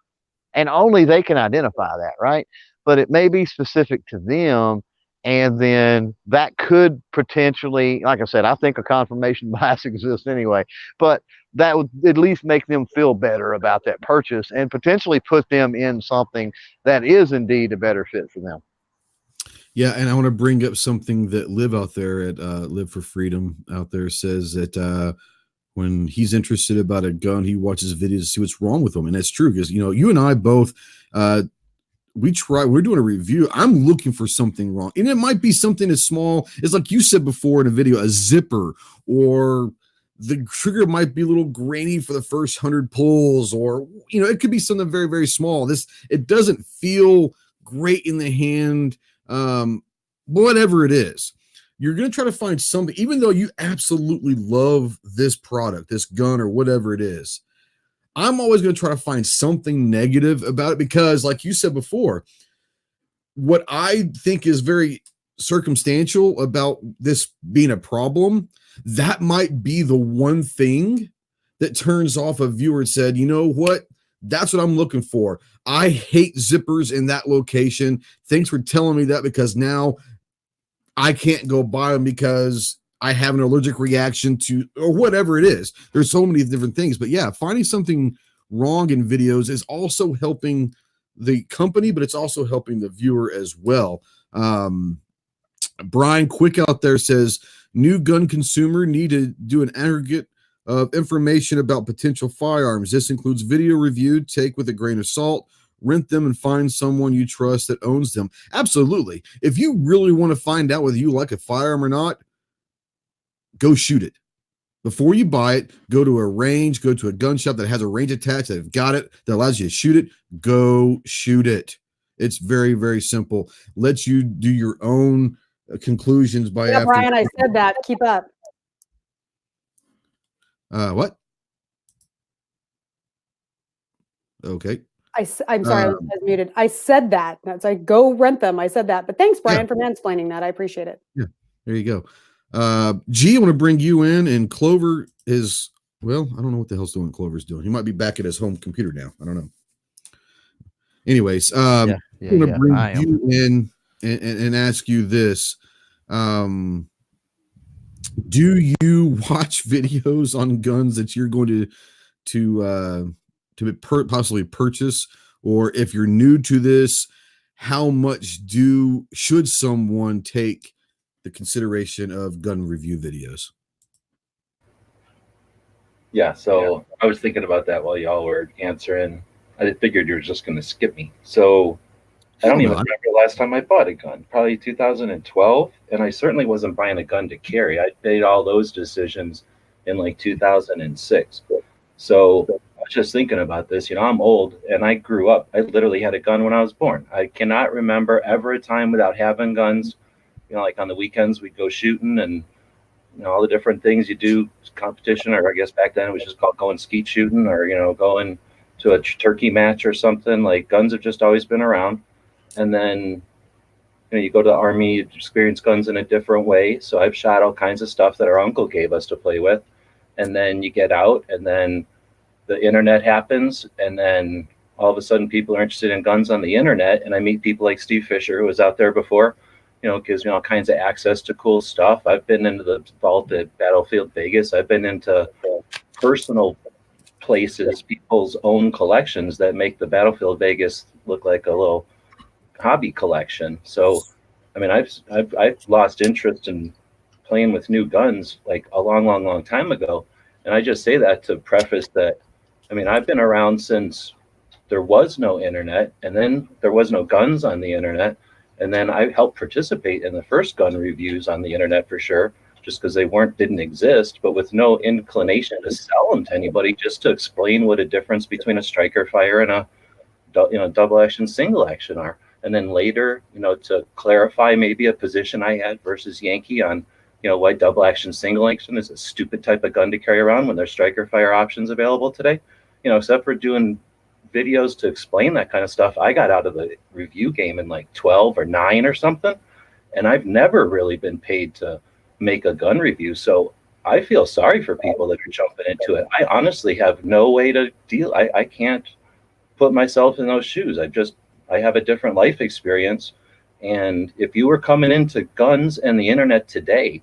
and only they can identify that, right? But it may be specific to them. And then that could potentially, like I said, I think a confirmation bias exists anyway, but that would at least make them feel better about that purchase and potentially put them in something that is indeed a better fit for them. Yeah, and I want to bring up something that Liv out there at Live for Freedom out there says that when he's interested about a gun, he watches videos to see what's wrong with them. And that's true, because, you know, you and I both, we're doing a review. I'm looking for something wrong. And it might be something as small as, like you said before in a video, a zipper, or the trigger might be a little grainy for the first 100 pulls, or, you know, it could be something very, very small. It doesn't feel great in the hand. Whatever it is, you're going to try to find something, even though you absolutely love this product, this gun, or whatever it is. I'm always going to try to find something negative about it, because, like you said before, what I think is very circumstantial about this being a problem, that might be the one thing that turns off a viewer and said, you know what? That's what I'm looking for. I hate zippers in that location. Thanks for telling me that, because now I can't go buy them because I have an allergic reaction to, or whatever it is. There's so many different things, but yeah, finding something wrong in videos is also helping the company, but it's also helping the viewer as well. Brian Quick out there says, new gun consumer need to do an aggregate of information about potential firearms. This includes video review, take with a grain of salt, rent them, and find someone you trust that owns them. Absolutely. If you really want to find out whether you like a firearm or not, go shoot it. Before you buy it, go to a range, go to a gun shop that has a range attached, that have got it, that allows you to shoot it. Go shoot it. It's very, very simple. Lets you do your own conclusions by Yeah, Brian, I said that. Keep up. What? Okay. I'm sorry, I was muted. I said that. That's like, go rent them. I said that. But thanks, Brian, for mansplaining that. I appreciate it. Yeah, there you go. G, I want to bring you in, and Clover is, well, I don't know what the hell's doing. Clover's doing. He might be back at his home computer now. I don't know. Anyways, I want to bring you in and ask you this. Do you watch videos on guns that you're going to possibly purchase? Or if you're new to this, how much should someone take the consideration of gun review videos? Yeah, so I was thinking about that while y'all were answering. I figured you were just going to skip me. So I don't even remember the last time I bought a gun, probably 2012. And I certainly wasn't buying a gun to carry. I made all those decisions in like 2006. So I was just thinking about this. You know, I'm old and I grew up. I literally had a gun when I was born. I cannot remember ever a time without having guns. You know, like on the weekends, we'd go shooting, and all the different things you do, competition, or I guess back then it was just called going skeet shooting, or going to a turkey match or something. Like, guns have just always been around. And then you go to the Army, you experience guns in a different way. So I've shot all kinds of stuff that our uncle gave us to play with. And then you get out, and then the internet happens, and then all of a sudden people are interested in guns on the internet. And I meet people like Steve Fisher, who was out there before, gives me all kinds of access to cool stuff. I've been into the vault at Battlefield Vegas. I've been into personal places, people's own collections that make the Battlefield Vegas look like a little hobby collection. So, I mean, I've lost interest in playing with new guns like a long time ago. And I just say that to preface that, I mean, I've been around since there was no internet, and then there was no guns on the internet. And then I helped participate in the first gun reviews on the internet for sure, just because they didn't exist, but with no inclination to sell them to anybody, just to explain what a difference between a striker fire and a double action, single action are. And then later, to clarify maybe a position I had versus Yankee on, why double action, single action is a stupid type of gun to carry around when there's striker fire options available today. Except for doing videos to explain that kind of stuff, I got out of the review game in like 12 or 9 or something. And I've never really been paid to make a gun review. So I feel sorry for people that are jumping into it. I honestly have no way to deal. I can't put myself in those shoes. I have a different life experience. And if you were coming into guns and the internet today,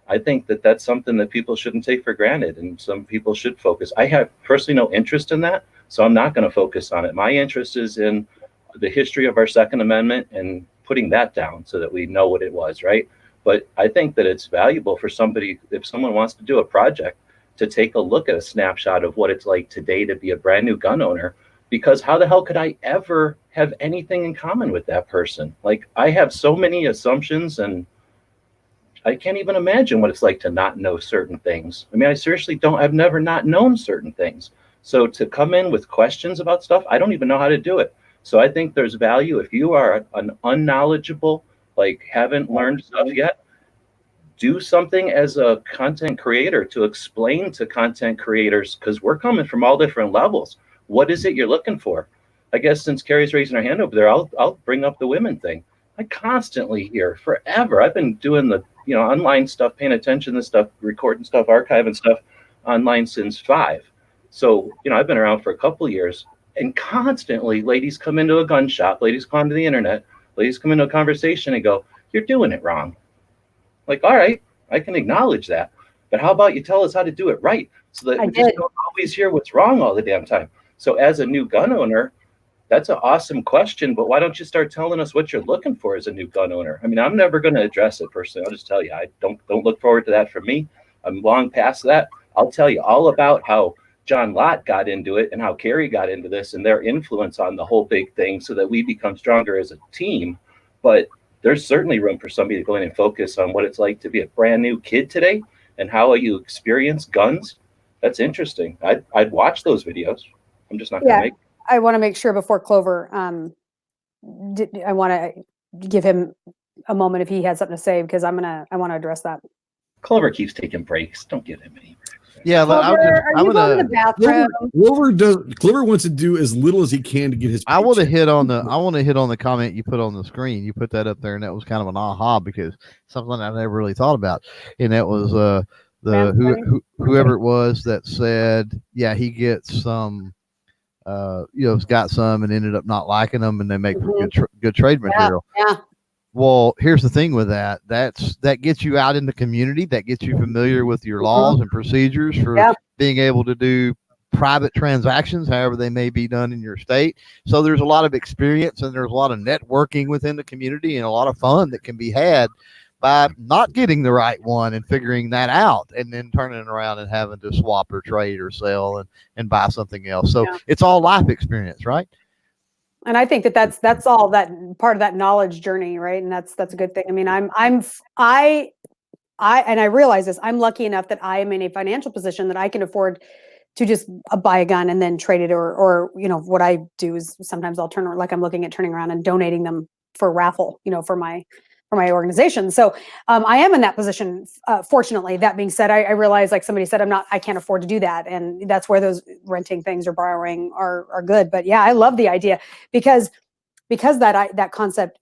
I think that that's something that people shouldn't take for granted, and some people should focus. I have personally no interest in that, so I'm not going to focus on it. My interest is in the history of our Second Amendment and putting that down so that we know what it was, right? But I think that it's valuable for somebody, if someone wants to do a project, to take a look at a snapshot of what it's like today to be a brand new gun owner. Because how the hell could I ever have anything in common with that person? Like, I have so many assumptions, and I can't even imagine what it's like to not know certain things. I mean, I seriously I've never not known certain things. So to come in with questions about stuff, I don't even know how to do it. So I think there's value if you are an unknowledgeable, like haven't learned stuff yet, do something as a content creator to explain to content creators, because we're coming from all different levels. What is it you're looking for? I guess since Carrie's raising her hand over there, I'll bring up the women thing. I constantly hear forever. I've been doing the online stuff, paying attention to stuff, recording stuff, archiving stuff online since 5. So I've been around for a couple of years, and constantly ladies come into a gun shop, ladies come onto the internet, ladies come into a conversation and go, "You're doing it wrong." Like, all right, I can acknowledge that, but how about you tell us how to do it right, so that we just don't always hear what's wrong all the damn time. So as a new gun owner, that's an awesome question, but why don't you start telling us what you're looking for as a new gun owner? I mean, I'm never going to address it personally. I'll just tell you, I don't look forward to that from me. I'm long past that. I'll tell you all about how John Lott got into it and how Carrie got into this and their influence on the whole big thing, so that we become stronger as a team. But there's certainly room for somebody to go in and focus on what it's like to be a brand new kid today and how you experience guns. That's interesting. I'd watch those videos. I'm just not going to make. I want to make sure before Clover, I want to give him a moment if he has something to say, because I want to address that. Clover keeps taking breaks. Don't give him any breaks. Yeah, Clover, are you going to the bathroom? Clover wants to do as little as he can to get his. I want to hit on the comment you put on the screen. You put that up there, and that was kind of an aha, because something I never really thought about, and that was whoever it was that said, yeah, he gets some. Got some and ended up not liking them, and they make good trade material. Yeah. Well, here's the thing with that. That gets you out in the community. That gets you familiar with your laws and procedures for being able to do private transactions, however they may be done in your state. So there's a lot of experience, and there's a lot of networking within the community, and a lot of fun that can be had by not getting the right one and figuring that out, and then turning it around and having to swap or trade or sell and buy something else. So it's all life experience, right? And I think that's all that part of that knowledge journey, right? And that's a good thing. I mean, I realize this. I'm lucky enough that I am in a financial position that I can afford to just buy a gun and then trade it, or what I do is sometimes I'll I'm looking at turning around and donating them for a raffle, for my for my organization. So I am in that position. Fortunately, that being said, I realize, like somebody said, I can't afford to do that. And that's where those renting things or borrowing are good. But yeah, I love the idea because that concept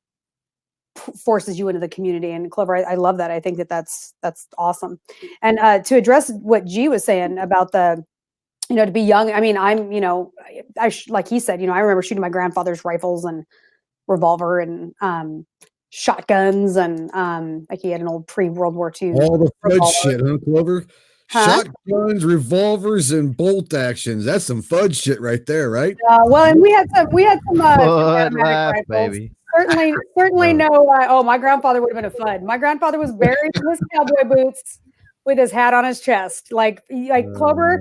forces you into the community. And Clover, I love that. I think that's awesome. And to address what G was saying about the, to be young. I mean, I'm, like he said, I remember shooting my grandfather's rifles and revolver and shotguns and like he had an old pre-World War II. All the fudge revolver. shit, huh, Clover? Huh? Shotguns, revolvers, and bolt actions. That's some fudge shit right there, right? Well, and we had some Fud automatic life, rifles. baby. Certainly no. My grandfather would have been a FUD. My grandfather was buried in his cowboy boots with his hat on his chest. Like Clover,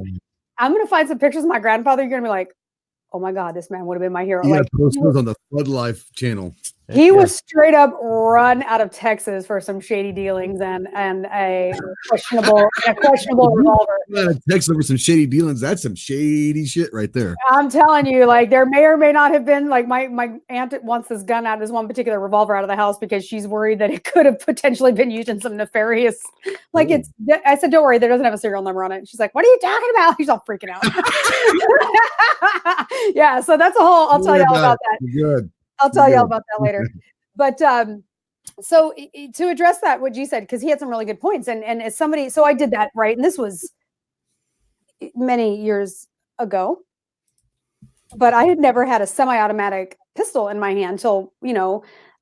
I'm gonna find some pictures of my grandfather. You're gonna be like, oh my God, this man would have been my hero. Yeah, Like post those on the Flood Life channel. he was straight up run out of Texas for some shady dealings and a questionable revolver. Text over some shady dealings. That's some shady shit right there. I'm telling you, like there may or may not have been like my aunt wants this gun out of this one particular revolver out of the house because she's worried that it could have potentially been used in some nefarious. Like I said, don't worry, there doesn't have a serial number on it. She's like, what are you talking about? She's all freaking out. Yeah, so that's a whole. I'll tell you all about that. Good. I'll tell you all about that later. But so to address that, what G said, because he had some really good points, and as somebody, so I did that, right, and this was many years ago, but I had never had a semi-automatic pistol in my hand till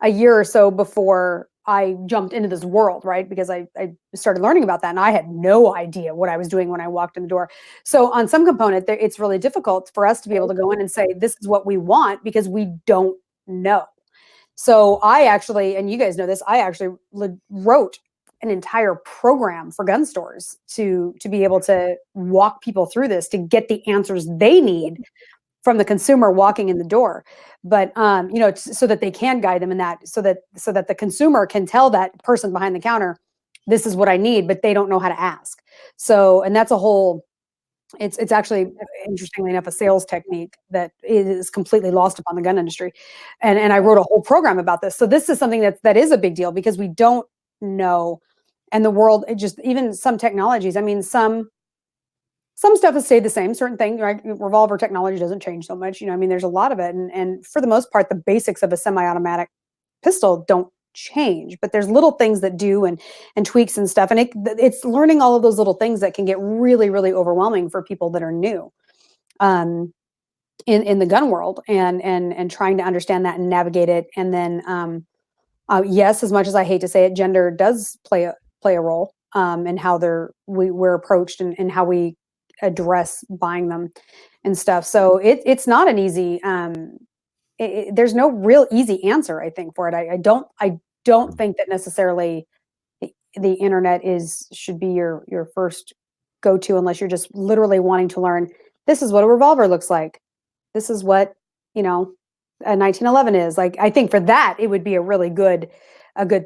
a year or so before I jumped into this world, right? Because I started learning about that, and I had no idea what I was doing when I walked in the door. So on some component, it's really difficult for us to be able to go in and say, this is what we want, because we don't know. So I actually, and you guys know this, I actually wrote an entire program for gun stores to be able to walk people through this, to get the answers they need from the consumer walking in the door. But so that they can guide them in that, so that the consumer can tell that person behind the counter, this is what I need, but they don't know how to ask. So, and that's a whole, it's actually, interestingly enough, a sales technique that is completely lost upon the gun industry. And I wrote a whole program about this. So this is something that is a big deal, because we don't know. And the world, even some technologies, I mean, some stuff has stayed the same, certain things, right? Revolver technology doesn't change so much. I mean, there's a lot of it. And for the most part, the basics of a semi-automatic pistol don't change, but there's little things that do, and tweaks and stuff. And it's learning all of those little things that can get really, really overwhelming for people that are new in the gun world, and trying to understand that and navigate it. And then, yes, as much as I hate to say it, gender does play a role in how we're approached and how we address buying them and stuff. So it's not an easy, there's no real easy answer, I think, for it. I don't think that necessarily the internet should be your first go-to, unless you're just literally wanting to learn, this is what a revolver looks like. This is what, a 1911 is. Like, I think for that, it would be a really good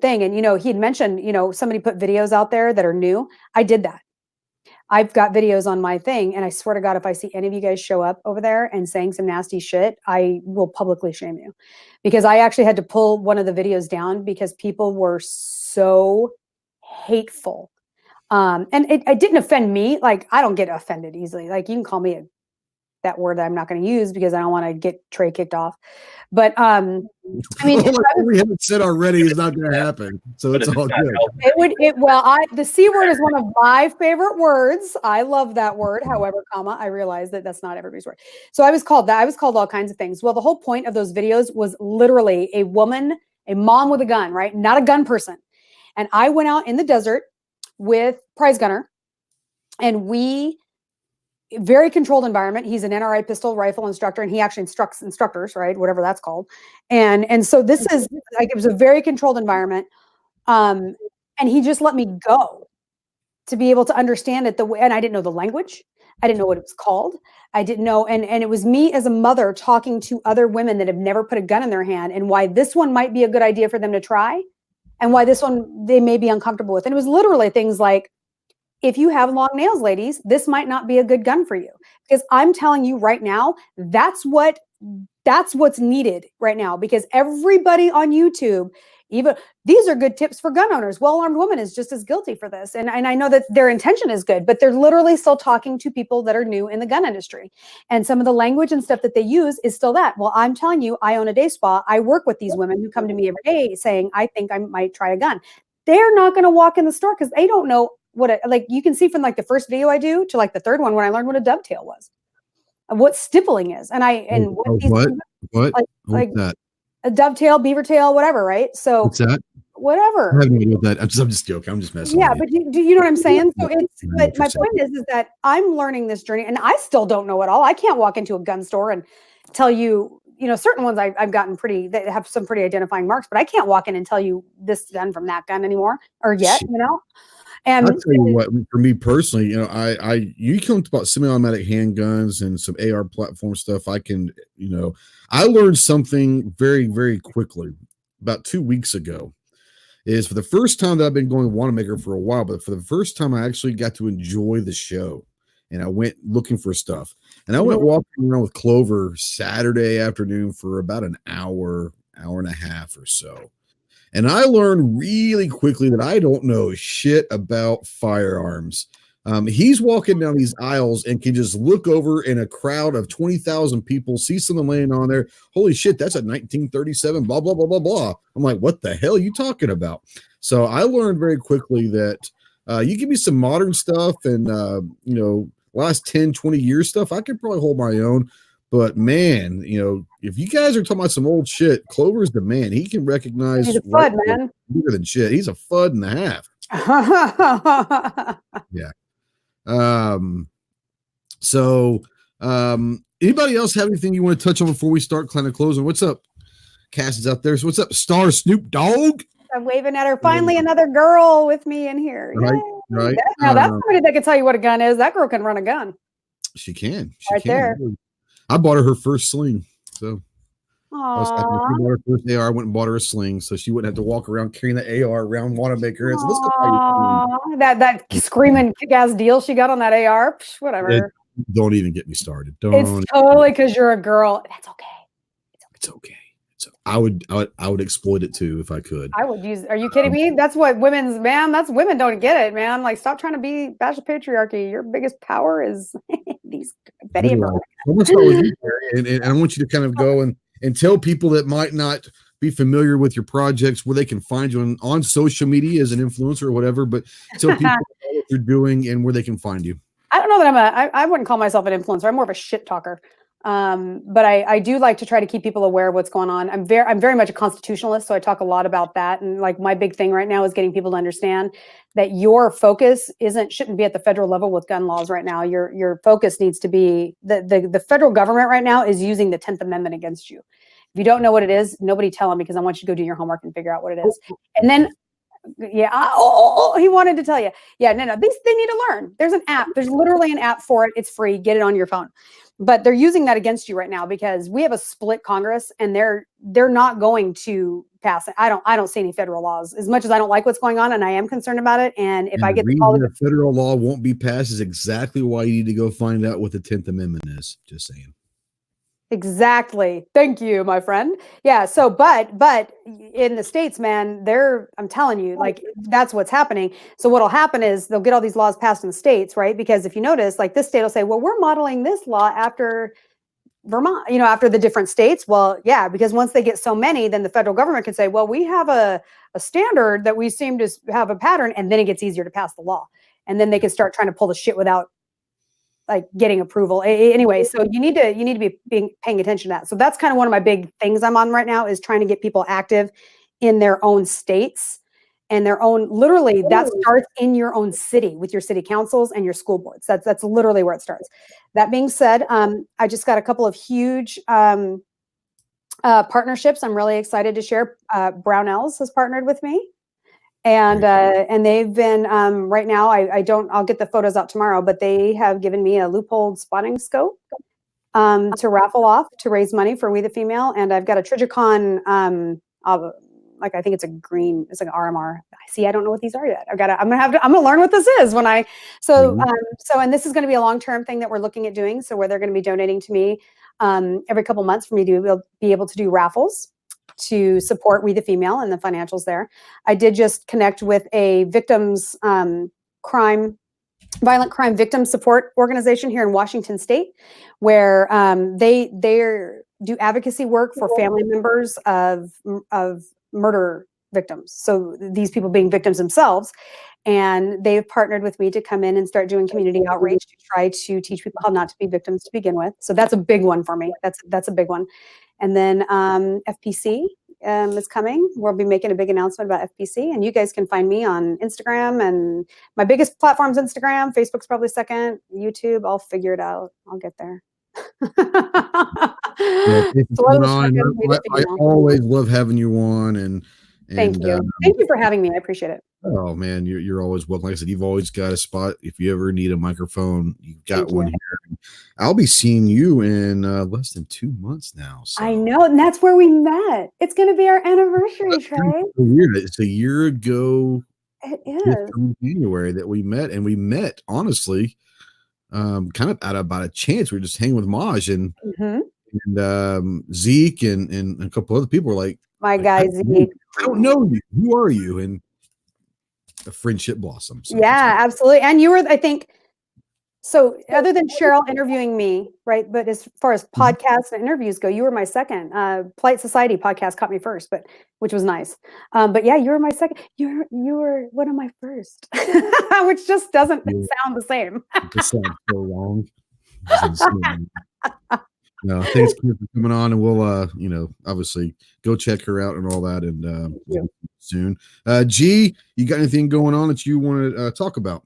thing. And, he had mentioned, somebody put videos out there that are new. I did that. I've got videos on my thing, and I swear to God, if I see any of you guys show up over there and saying some nasty shit, I will publicly shame you, because I actually had to pull one of the videos down because people were so hateful. And it didn't offend me. Like, I don't get offended easily. Like, you can call me that word that I'm not going to use because I don't want to get Trey kicked off. But I mean, we haven't said already is not going to happen, so it's all good. The C word is one of my favorite words. I love that word. However, I realize that that's not everybody's word. So I was called that. I was called all kinds of things. Well, the whole point of those videos was literally a mom with a gun, right? Not a gun person. And I went out in the desert with Prize Gunner, and very controlled environment. He's an NRA pistol rifle instructor, and he actually instructs instructors, right? Whatever that's called. And so this is like, it was a very controlled environment. And he just let me go to be able to understand it and I didn't know the language. I didn't know what it was called. I didn't know. And it was me as a mother talking to other women that have never put a gun in their hand, and why this one might be a good idea for them to try, and why this one they may be uncomfortable with. And it was literally things like, if you have long nails, ladies, this might not be a good gun for you, because I'm telling you right now, that's what's needed right now, because everybody on YouTube even these are good tips for gun owners. Well-armed woman is just as guilty for this. And I know that their intention is good, but they're literally still talking to people that are new in the gun industry. And some of the language and stuff that they use is still that. Well, I'm telling you, I own a day spa. I work with these women who come to me every day saying, I think I might try a gun. They're not going to walk in the store because they don't know what like you can see from like the first video I do to like the third one when I learned what a dovetail was, what stippling is. And like that? A dovetail, beaver tail, whatever, right? So what's that? Whatever. I have no idea what that. I'm just joking. I'm just messing. Yeah, with but do you know what I'm saying? So it's. I know But what my you're point is that I'm learning this journey, and I still don't know it all. I can't walk into a gun store and tell you, certain ones I've gotten pretty that have some pretty identifying marks, but I can't walk in and tell you this gun from that gun anymore or yet, And I'll tell you what, for me personally, you come about semi-automatic handguns and some AR platform stuff. I learned something very, very quickly about 2 weeks ago. Is for the first time that I've been going to Wanamaker for a while, but for the first time I actually got to enjoy the show, and I went looking for stuff, and I went walking around with Clover Saturday afternoon for about an hour and a half or so. And I learned really quickly that I don't know shit about firearms. He's walking down these aisles and can just look over in a crowd of 20,000 people, see someone laying on there. Holy shit, that's a 1937, blah, blah, blah, blah, blah. I'm like, what the hell are you talking about? So I learned very quickly that you give me some modern stuff and, last 10, 20 years stuff, I could probably hold my own. But man, if you guys are talking about some old shit, Clover's the man. He can recognize he's a FUD, man. Bigger than shit. He's a FUD and a half. Yeah. Anybody else have anything you want to touch on before we start kind of closing? What's up? Cass is out there. So what's up, Star Snoop Dogg? I'm waving at her. Finally, another girl with me in here. Right. Now that's somebody that can tell you what a gun is. That girl can run a gun. She can. There. I bought her first sling. So Aww. I bought her first AR. I went and bought her a sling so she wouldn't have to walk around carrying the AR around Wanamaker. And so let's go. That screaming kick-ass deal she got on that AR. Psh, whatever. Don't even get me started. It's totally because you're a girl. That's okay. It's okay. I would exploit it too if I could. I would use. Are you kidding me? That's what that's women don't get it, man. Like, stop trying to bash the patriarchy. Your biggest power is these Betty and Veronica. And I want you to kind of go and tell people that might not be familiar with your projects where they can find you on social media as an influencer or whatever, but tell people what you're doing and where they can find you. I don't know that I wouldn't call myself an influencer. I'm more of a shit talker. But I do like to try to keep people aware of what's going on. I'm very much a constitutionalist, so I talk a lot about that. And like my big thing right now is getting people to understand that your focus shouldn't be at the federal level with gun laws right now. Your focus needs to be the federal government right now is using the 10th Amendment against you. If you don't know what it is, nobody tell them, because I want you to go do your homework and figure out what it is. And then he wanted to tell you. Yeah, no, they need to learn. There's an app. There's literally an app for it. It's free. Get it on your phone. But they're using that against you right now because we have a split Congress and they're not going to pass it. I don't see any federal laws, as much as I don't like what's going on and I am concerned about it. And if I get the call, the federal law won't be passed is exactly why you need to go find out what the 10th Amendment is. Just saying. Exactly. Thank you, my friend. Yeah. So, but in the States, man, I'm telling you, like, that's what's happening. So what'll happen is they'll get all these laws passed in the States, right? Because if you notice, like, this state will say, well, we're modeling this law after Vermont, after the different states. Well, yeah, because once they get so many, then the federal government can say, well, we have a standard that we seem to have a pattern, and then it gets easier to pass the law. And then they can start trying to pull the shit without like getting approval. Anyway, so you need to be paying attention to that. So that's kind of one of my big things I'm on right now, is trying to get people active in their own states and their own, literally that starts in your own city with your city councils and your school boards. That's literally where it starts. That being said, I just got a couple of huge partnerships I'm really excited to share. Brownells has partnered with me. And they've been right now. I'll get the photos out tomorrow, but they have given me a loophole spotting scope to raffle off to raise money for We the Female. And I've got a Trijicon, like I think it's a green, it's like an RMR. See, I don't know what these are yet. I'm gonna learn what this is when I. So and this is going to be a long-term thing that we're looking at doing. So where they're going to be donating to me every couple months for me to be able to do raffles. to support We the Female and the financials there. I did just connect with a victims violent crime victim support organization here in Washington State, where they do advocacy work for family members of murder victims. So these people being victims themselves. And they've partnered with me to come in and start doing community outreach to try to teach people how not to be victims to begin with. So that's a big one for me. That's a big one. And then FPC is coming. We'll be making a big announcement about FPC, and you guys can find me on Instagram, and my biggest platform's Instagram. Facebook's probably second. YouTube, I'll figure it out. I'll get there. I always love having you on, and thank you. Thank you for having me. I appreciate it. Oh man, you're always welcome. Like I said, you've always got a spot. If you ever need a microphone, you've got one here. I'll be seeing you in less than 2 months now. So. I know, and that's where we met. It's going to be our anniversary, Trey. Weird. It's a year ago. It is January that we met, and we met honestly, kind of out of about a chance. We were just hanging with Maj and Zeke and a couple other people were like, my guy Zeke. I don't know you. Who are you? And a friendship blossoms. So yeah, absolutely. And you were, I think, so other than Cheryl interviewing me, right? But as far as podcasts and interviews go, you were my second. Polite Society podcast caught me first, which was nice. But yeah, you were my second. You were one of my first, which just doesn't sound the same. It just sounds so wrong. No, thanks for coming on, and we'll obviously go check her out and all that, and soon. G, you got anything going on that you want to talk about?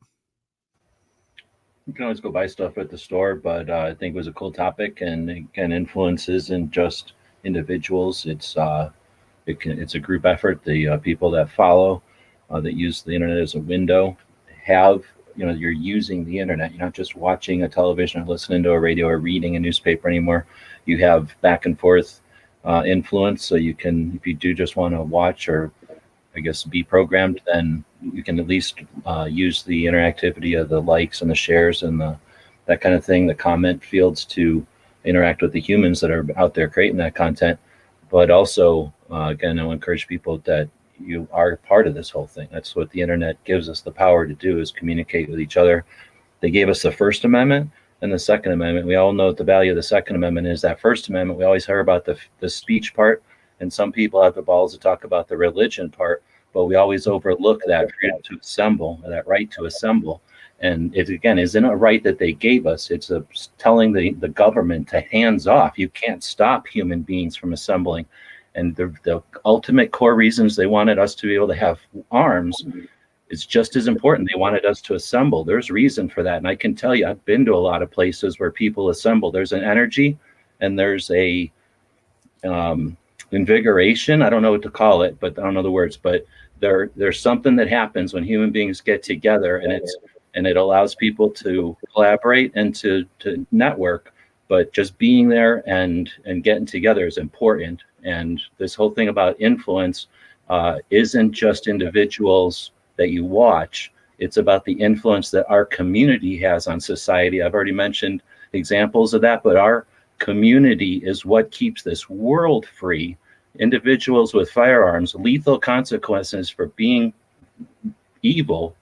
You can always go buy stuff at the store, but I think it was a cool topic, and again, influence isn't just individuals. It's a group effort. The people that follow, that use the internet as a window, you're using the internet. You're not just watching a television or listening to a radio or reading a newspaper anymore. You have back and forth influence. So you can, if you do just want to watch or I guess be programmed, then you can at least use the interactivity of the likes and the shares and that kind of thing, the comment fields to interact with the humans that are out there creating that content. But also, again, I'll encourage people that you are part of this whole thing. That's what the internet gives us the power to do, is communicate with each other. They gave us the First Amendment and the Second Amendment. We all know what the value of the Second Amendment is. That First Amendment, we always hear about the speech part, and some people have the balls to talk about the religion part, but we always overlook that freedom to assemble, that right to assemble. And it, again, isn't a right that they gave us. It's telling the government to hands off. You can't stop human beings from assembling. And the ultimate core reasons they wanted us to be able to have arms is just as important. They wanted us to assemble. There's reason for that. And I can tell you, I've been to a lot of places where people assemble. There's an energy and there's a invigoration. I don't know what to call it, but I don't know the words, but there's something that happens when human beings get together, and it allows people to collaborate and to network. But just being there and getting together is important. And this whole thing about influence isn't just individuals that you watch. It's about the influence that our community has on society. I've already mentioned examples of that, but our community is what keeps this world free. Individuals with firearms, lethal consequences for being evil,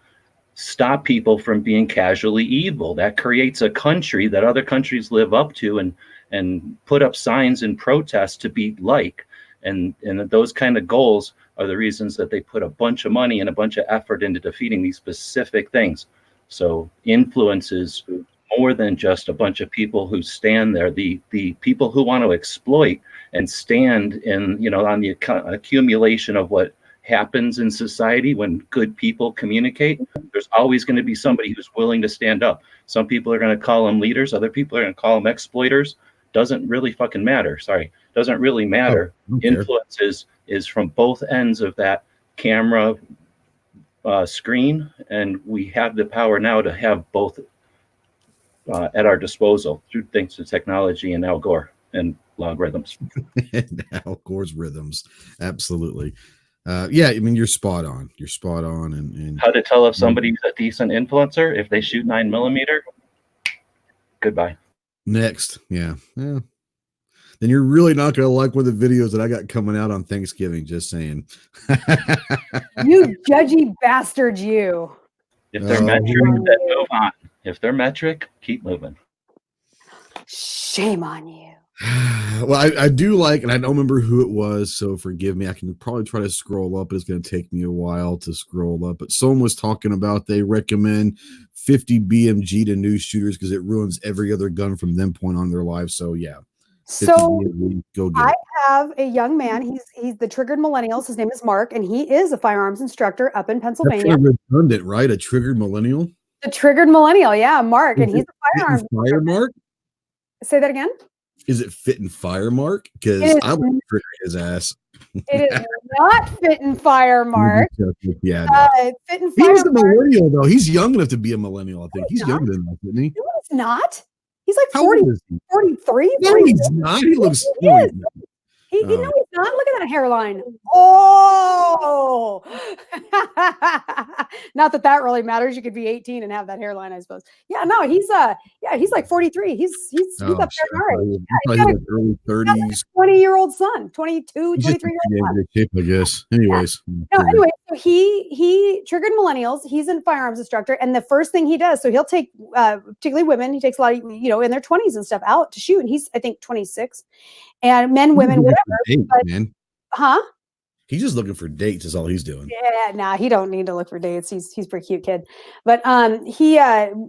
stop people from being casually evil. That creates a country that other countries live up to and put up signs and protest to be like. And those kind of goals are the reasons that they put a bunch of money and a bunch of effort into defeating these specific things. So influence is more than just a bunch of people who stand there. The people who want to exploit and stand in, on the accumulation of what happens in society when good people communicate, there's always going to be somebody who's willing to stand up. Some people are going to call them leaders. Other people are going to call them exploiters. Doesn't really fucking matter. Doesn't really matter. Influence is from both ends of that camera screen. And we have the power now to have both at our disposal through thanks to technology and Al Gore and logarithms. And Al Gore's rhythms. Absolutely. Yeah, I mean, you're spot on. You're spot on. And how to tell if somebody's a decent influencer? If they shoot 9mm, goodbye. Next. Yeah. then you're really not going to like one of the videos that I got coming out on Thanksgiving. Just saying. You judgy bastard, you. If they're Oh. metric, then move on. If they're metric, keep moving. Shame on you. Well, I do like, and I don't remember who it was, so forgive me. I can probably try to scroll up, but it's going to take me a while to scroll up. But someone was talking about they recommend 50 BMG to new shooters because it ruins every other gun from them point on in their life. So yeah. So BMG, go get I it. have a young man. He's the Triggered Millennials. His name is Mark, and he is a firearms instructor up in That's Pennsylvania. kind of redundant, right? A triggered millennial. The Triggered Millennial, yeah, Mark, and Is he's it a fit firearms and fire instructor. mark? Say that again. Is it fit and fire mark? Because It is- I would trigger his ass. It is not Fit and Fire, Mark. Yeah, no. Fit and He Fire. was a Mark. millennial though. He's young enough to be a millennial. I think he's not. younger than that, isn't he? No, he's not. He's like How 40, old is he? 43. No, 44. he's not. He looks. He no, is. he's not. He, Oh. no, he's not. Look at that hairline. Oh, not that that really matters. You could be 18 and have that hairline, I suppose. Yeah, no, he's like 43. He's Oh, up there shit. in our age. He's He's probably got like early 30s. 20-year-old son, 22, He's just 23-year-old son. in shape, I guess. Anyways. No, anyway, so he triggered millennials. He's a firearms instructor, and the first thing he does, so he'll take particularly women. He takes a lot of in their 20s and stuff out to shoot, and he's I think 26, and men, women, whatever. Dates, but- man. Huh? He's just looking for dates. Is all he's doing. Yeah, nah, he don't need to look for dates. He's a pretty cute kid. But he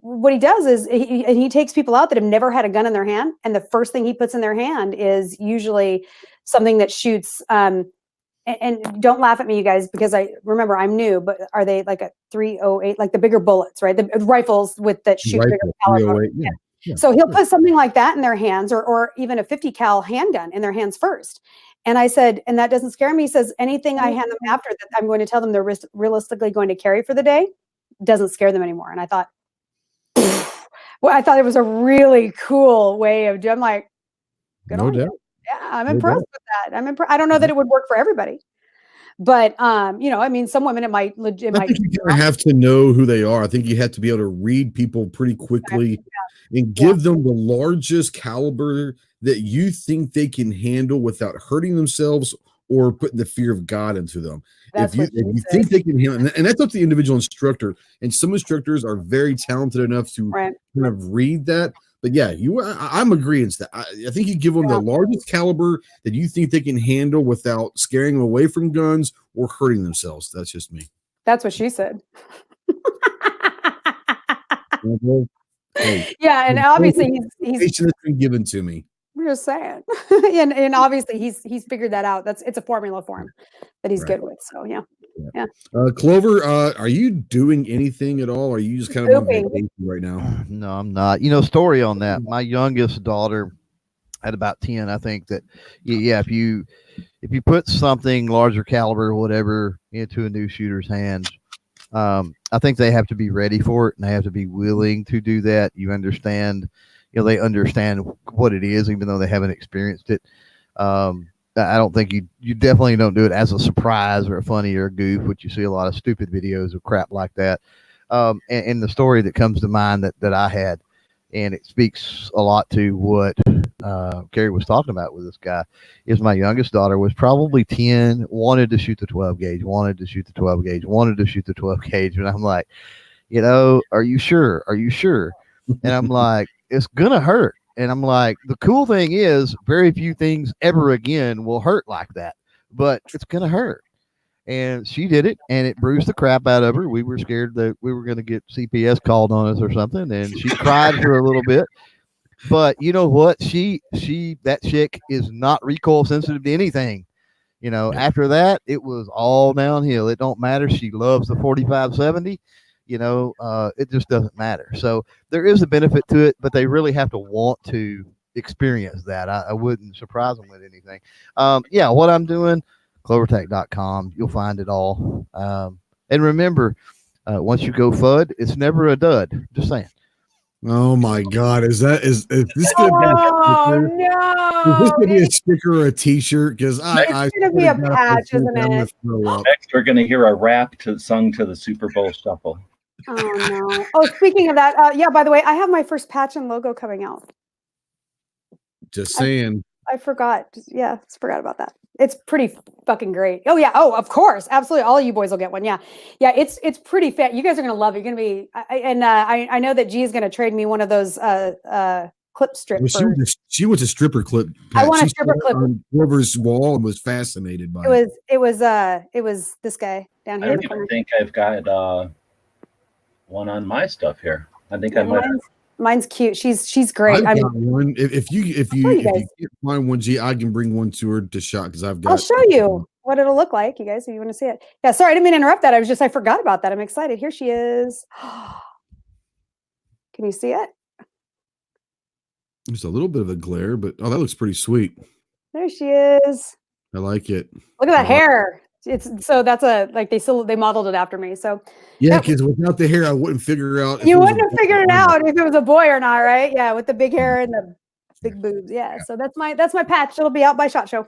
what he does is he takes people out that have never had a gun in their hand, and the first thing he puts in their hand is usually something that shoots. And don't laugh at me, you guys, because I remember I'm new. But are they like a 308, like the bigger bullets, right? The rifles with that shoot bigger caliber. 308, yeah. Yeah, So he'll sure. put something like that in their hands, or even a 50 cal handgun in their hands first. And I said, and that doesn't scare me. He says, anything I hand them after that I'm going to tell them they're realistically going to carry for the day doesn't scare them anymore. And I thought, well, I thought it was a really cool way of doing. I'm like, good No on you. doubt. Yeah, I'm No impressed doubt. with that. I don't know that it would work for everybody, but I mean, some women it might. I think you kind of have to know who they are. I think you have to be able to read people pretty quickly and give them the largest caliber that you think they can handle without hurting themselves or putting the fear of God into them. That's if you think they can handle, and that's up to the individual instructor. And some instructors are very talented enough to kind of read that. But yeah, I'm agreeing to that. I think you give them the largest caliber that you think they can handle without scaring them away from guns or hurting themselves. That's just me. That's what she said. Hey, Yeah, and obviously he's has been given to me. we're just saying. and obviously he's figured that out. It's a formula for him that he's good with. So yeah. Clover, are you doing anything at all? Or are you just kind of on vacation right now? No, I'm not. Story on that. My youngest daughter at about 10, I think that, yeah, if you put something larger caliber or whatever into a new shooter's hands, I think they have to be ready for it and they have to be willing to do that. You understand, they understand what it is, even though they haven't experienced it. I don't think you definitely don't do it as a surprise or a funny or a goof, which you see a lot of stupid videos of crap like that. And the story that comes to mind that I had, and it speaks a lot to what Gary was talking about with this guy, is my youngest daughter was probably 10, wanted to shoot the 12 gauge, wanted to shoot the 12 gauge, wanted to shoot the 12 gauge. And I'm like, are you sure? Are you sure? And I'm like, it's going to hurt. And I'm like, the cool thing is very few things ever again will hurt like that, but it's going to hurt. And she did it, and it bruised the crap out of her. We were scared that we were going to get CPS called on us or something, and she cried for a little bit. But you know what? That chick is not recoil sensitive to anything. After that, it was all downhill. It don't matter. She loves the 45-70. It just doesn't matter. So there is a benefit to it, but they really have to want to experience that. I wouldn't surprise them with anything. What I'm doing, clovertech.com, you'll find it all. And remember, once you go FUD, it's never a dud. Just saying. Oh my God. Is this going to be a sticker? no. Is this going to be a sticker or a t-shirt? Because It's going to be a patch, isn't it? Next, we're going to hear a rap sung to the Super Bowl shuffle. Oh no. Oh, speaking of that, by the way, I have my first patch and logo coming out. Just saying. I forgot. Yeah, I forgot about that. It's pretty fucking great. Oh yeah. Oh, of course, absolutely. All of you boys will get one. Yeah, yeah. It's pretty fat. You guys are gonna love it. You're gonna be. I know that G is gonna trade me one of those clip strip. Well, she was a stripper clip. I Pat. want a She stripper saw it clip. on whoever's wall and was fascinated by it. It was this guy down I here in don't the even corner. think I've got one on my stuff here. I think I might. Mine's cute. She's great. I've got one. If you guys. can't find one, G, I can bring one to her to shot because I've got. I'll show you what it'll look like, you guys, if you want to see it. Yeah, sorry, I didn't mean to interrupt that. I forgot about that. I'm excited. Here she is. Can you see it? There's a little bit of a glare, but that looks pretty sweet. There she is. I like it. Look at that hair. They modeled it after me. So yeah, because without the hair, I wouldn't figure out. You wouldn't have figured it out if it was a boy or not, right? Yeah, with the big hair and the big boobs. Yeah. So that's my patch. It'll be out by SHOT Show.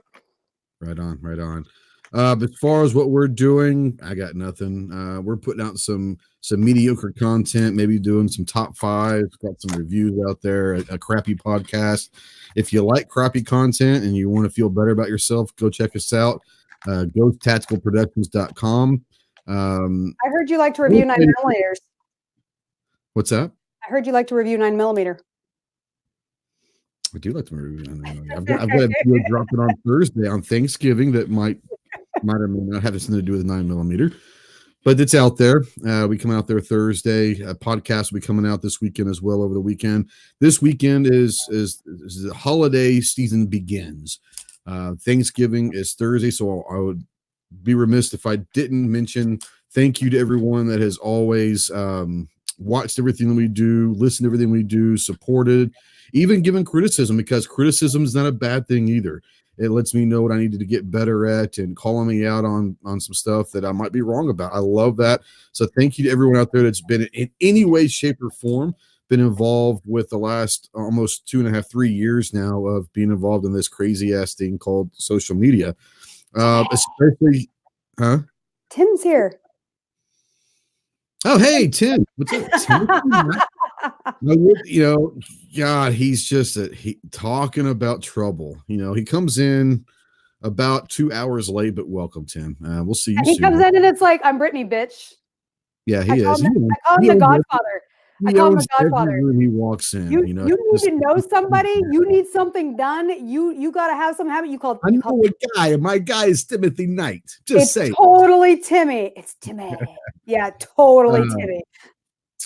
Right on. But as far as what we're doing, I got nothing. We're putting out some mediocre content, maybe doing some top 5, got some reviews out there, a crappy podcast. If you like crappy content and you want to feel better about yourself, go check us out. GoTacticalProductions.com. I heard you like to review 9mm. What's that? I heard you like to review 9mm. I do like to review 9mm. I've got a video dropping on Thursday on Thanksgiving that might or may not have something to do with 9mm, but it's out there. We come out there Thursday. A podcast will be coming out this weekend as well over the weekend. This weekend is the holiday season begins. Thanksgiving is Thursday, so I would be remiss if I didn't mention thank you to everyone that has always watched everything that we do, listened to everything we do, supported, even given criticism, because criticism is not a bad thing either. It lets me know what I needed to get better at and calling me out on some stuff that I might be wrong about. I love that. So thank you to everyone out there that's been in any way, shape, or form been involved with the last almost 2.5, 3 years now of being involved in this crazy ass thing called social media. Especially, Tim's here. Oh, hey, Tim. What's up, Tim? God, he's just talking about trouble. He comes in about 2 hours late, but welcome, Tim. We'll see you soon. He comes in and it's like, I'm Brittany, bitch. Yeah, he is. I call him the Godfather. I call him the Godfather. He walks in. You need to know somebody. You need something done. You got to have some habit. I know a guy, and my guy is Timothy Knight. Just say totally Timmy. It's Timmy. Yeah, totally Timmy.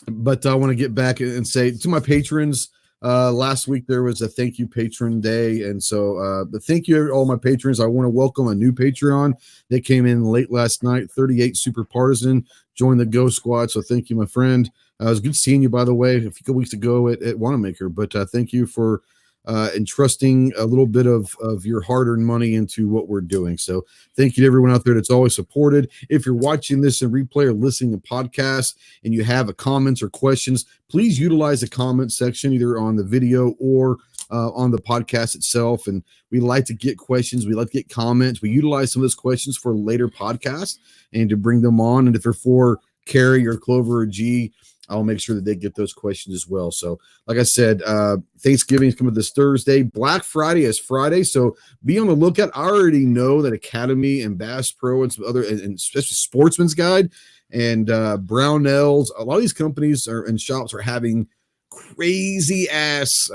But I want to get back and say to my patrons, last week there was a thank you patron day. And so thank you all my patrons. I want to welcome a new Patreon. They came in late last night, 38 Super Partisan, joined the Go Squad. So thank you, my friend. It was good seeing you, by the way, a couple weeks ago at Wanamaker. But thank you for entrusting a little bit of your hard-earned money into what we're doing. So thank you to everyone out there that's always supported. If you're watching this in replay or listening to podcasts and you have comments or questions, please utilize the comment section either on the video or on the podcast itself. And we like to get questions. We like to get comments. We utilize some of those questions for later podcasts and to bring them on. And if they're for Carrie or Clover or G, I'll make sure that they get those questions as well. So, like I said, Thanksgiving is coming this Thursday. Black Friday is Friday, so be on the lookout. I already know that Academy and Bass Pro and some other, and especially Sportsman's Guide and Brownells, a lot of these companies and shops are having crazy ass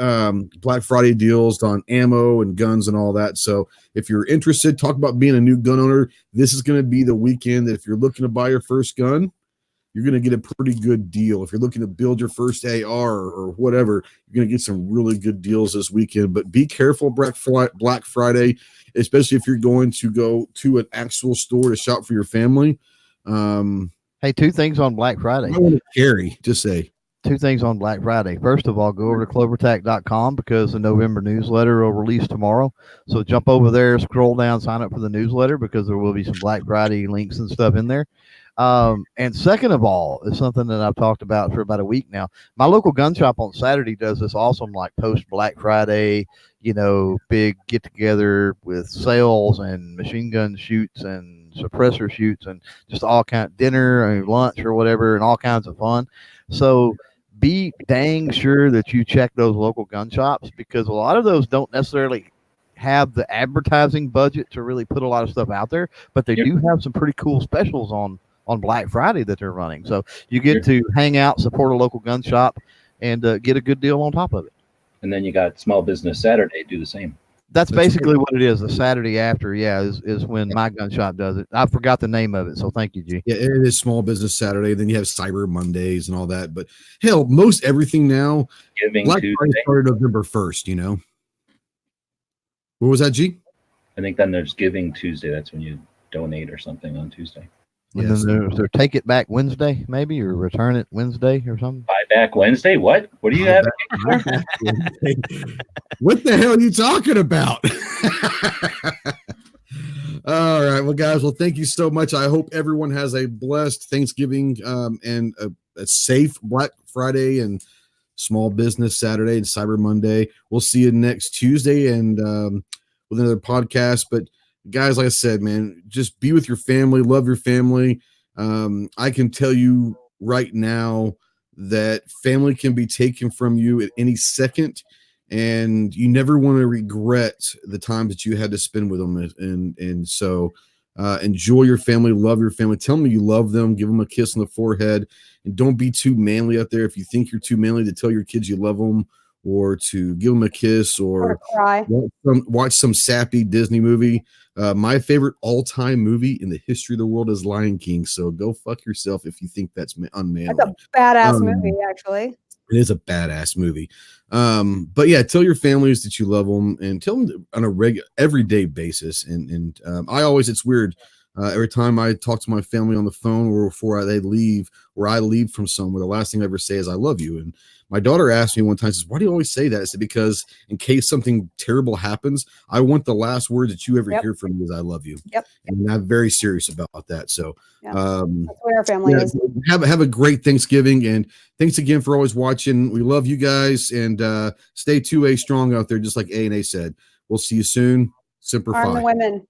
Black Friday deals on ammo and guns and all that. So, if you're interested, talk about being a new gun owner. This is going to be the weekend that if you're looking to buy your first gun, you're going to get a pretty good deal. If you're looking to build your first AR or whatever, you're going to get some really good deals this weekend. But be careful Black Friday, especially if you're going to go to an actual store to shop for your family. Hey, 2 things on Black Friday. I want to carry, just say. 2 things on Black Friday. First of all, go over to clovertac.com because the November newsletter will release tomorrow. So jump over there, scroll down, sign up for the newsletter because there will be some Black Friday links and stuff in there. And second of all, is something that I've talked about for about a week now. My local gun shop on Saturday does this awesome, like post Black Friday, big get together with sales and machine gun shoots and suppressor shoots and just all kind of dinner and lunch or whatever and all kinds of fun. So be dang sure that you check those local gun shops because a lot of those don't necessarily have the advertising budget to really put a lot of stuff out there, but they do have some pretty cool specials on Black Friday that they're running. So you get to hang out, support a local gun shop, and get a good deal on top of it. And then you got Small Business Saturday, do the same. That's basically what it is. The Saturday after, is when my gun shop does it. I forgot the name of it, so thank you, G. Yeah, it is Small Business Saturday. Then you have Cyber Mondays and all that. But hell, most everything now. Giving Black Tuesday. Friday started November 1st. You know. What was that, G? I think then there's Giving Tuesday. That's when you donate or something on Tuesday. And then there's Take It Back Wednesday, maybe, or Return It Wednesday or something. Buy Back Wednesday? What? What do you have? What the hell are you talking about? All right. Well, guys, thank you so much. I hope everyone has a blessed Thanksgiving and a safe Black Friday and Small Business Saturday and Cyber Monday. We'll see you next Tuesday and with another podcast. But guys, like I said, man, just be with your family, love your family. I can tell you right now that family can be taken from you at any second, and you never want to regret the times that you had to spend with them. And so enjoy your family, love your family. Tell them you love them, give them a kiss on the forehead, and don't be too manly out there. If you think you're too manly to tell your kids you love them, or to give them a kiss, or cry. Watch some sappy Disney movie. My favorite all-time movie in the history of the world is Lion King. So go fuck yourself if you think that's unmanly. That's a badass movie, actually. It is a badass movie. But yeah, tell your families that you love them, and tell them on a everyday basis. And I always, it's weird. Every time I talk to my family on the phone or before they leave, or I leave from somewhere, the last thing I ever say is I love you. And my daughter asked me one time, says, why do you always say that? I said, because in case something terrible happens, I want the last word that you ever hear from me is I love you. Yep. And I'm very serious about that. So that's where our family is. Have a great Thanksgiving, and thanks again for always watching. We love you guys, and stay 2A strong out there, just like A and A said. We'll see you soon. Semper Fi. Arm the women.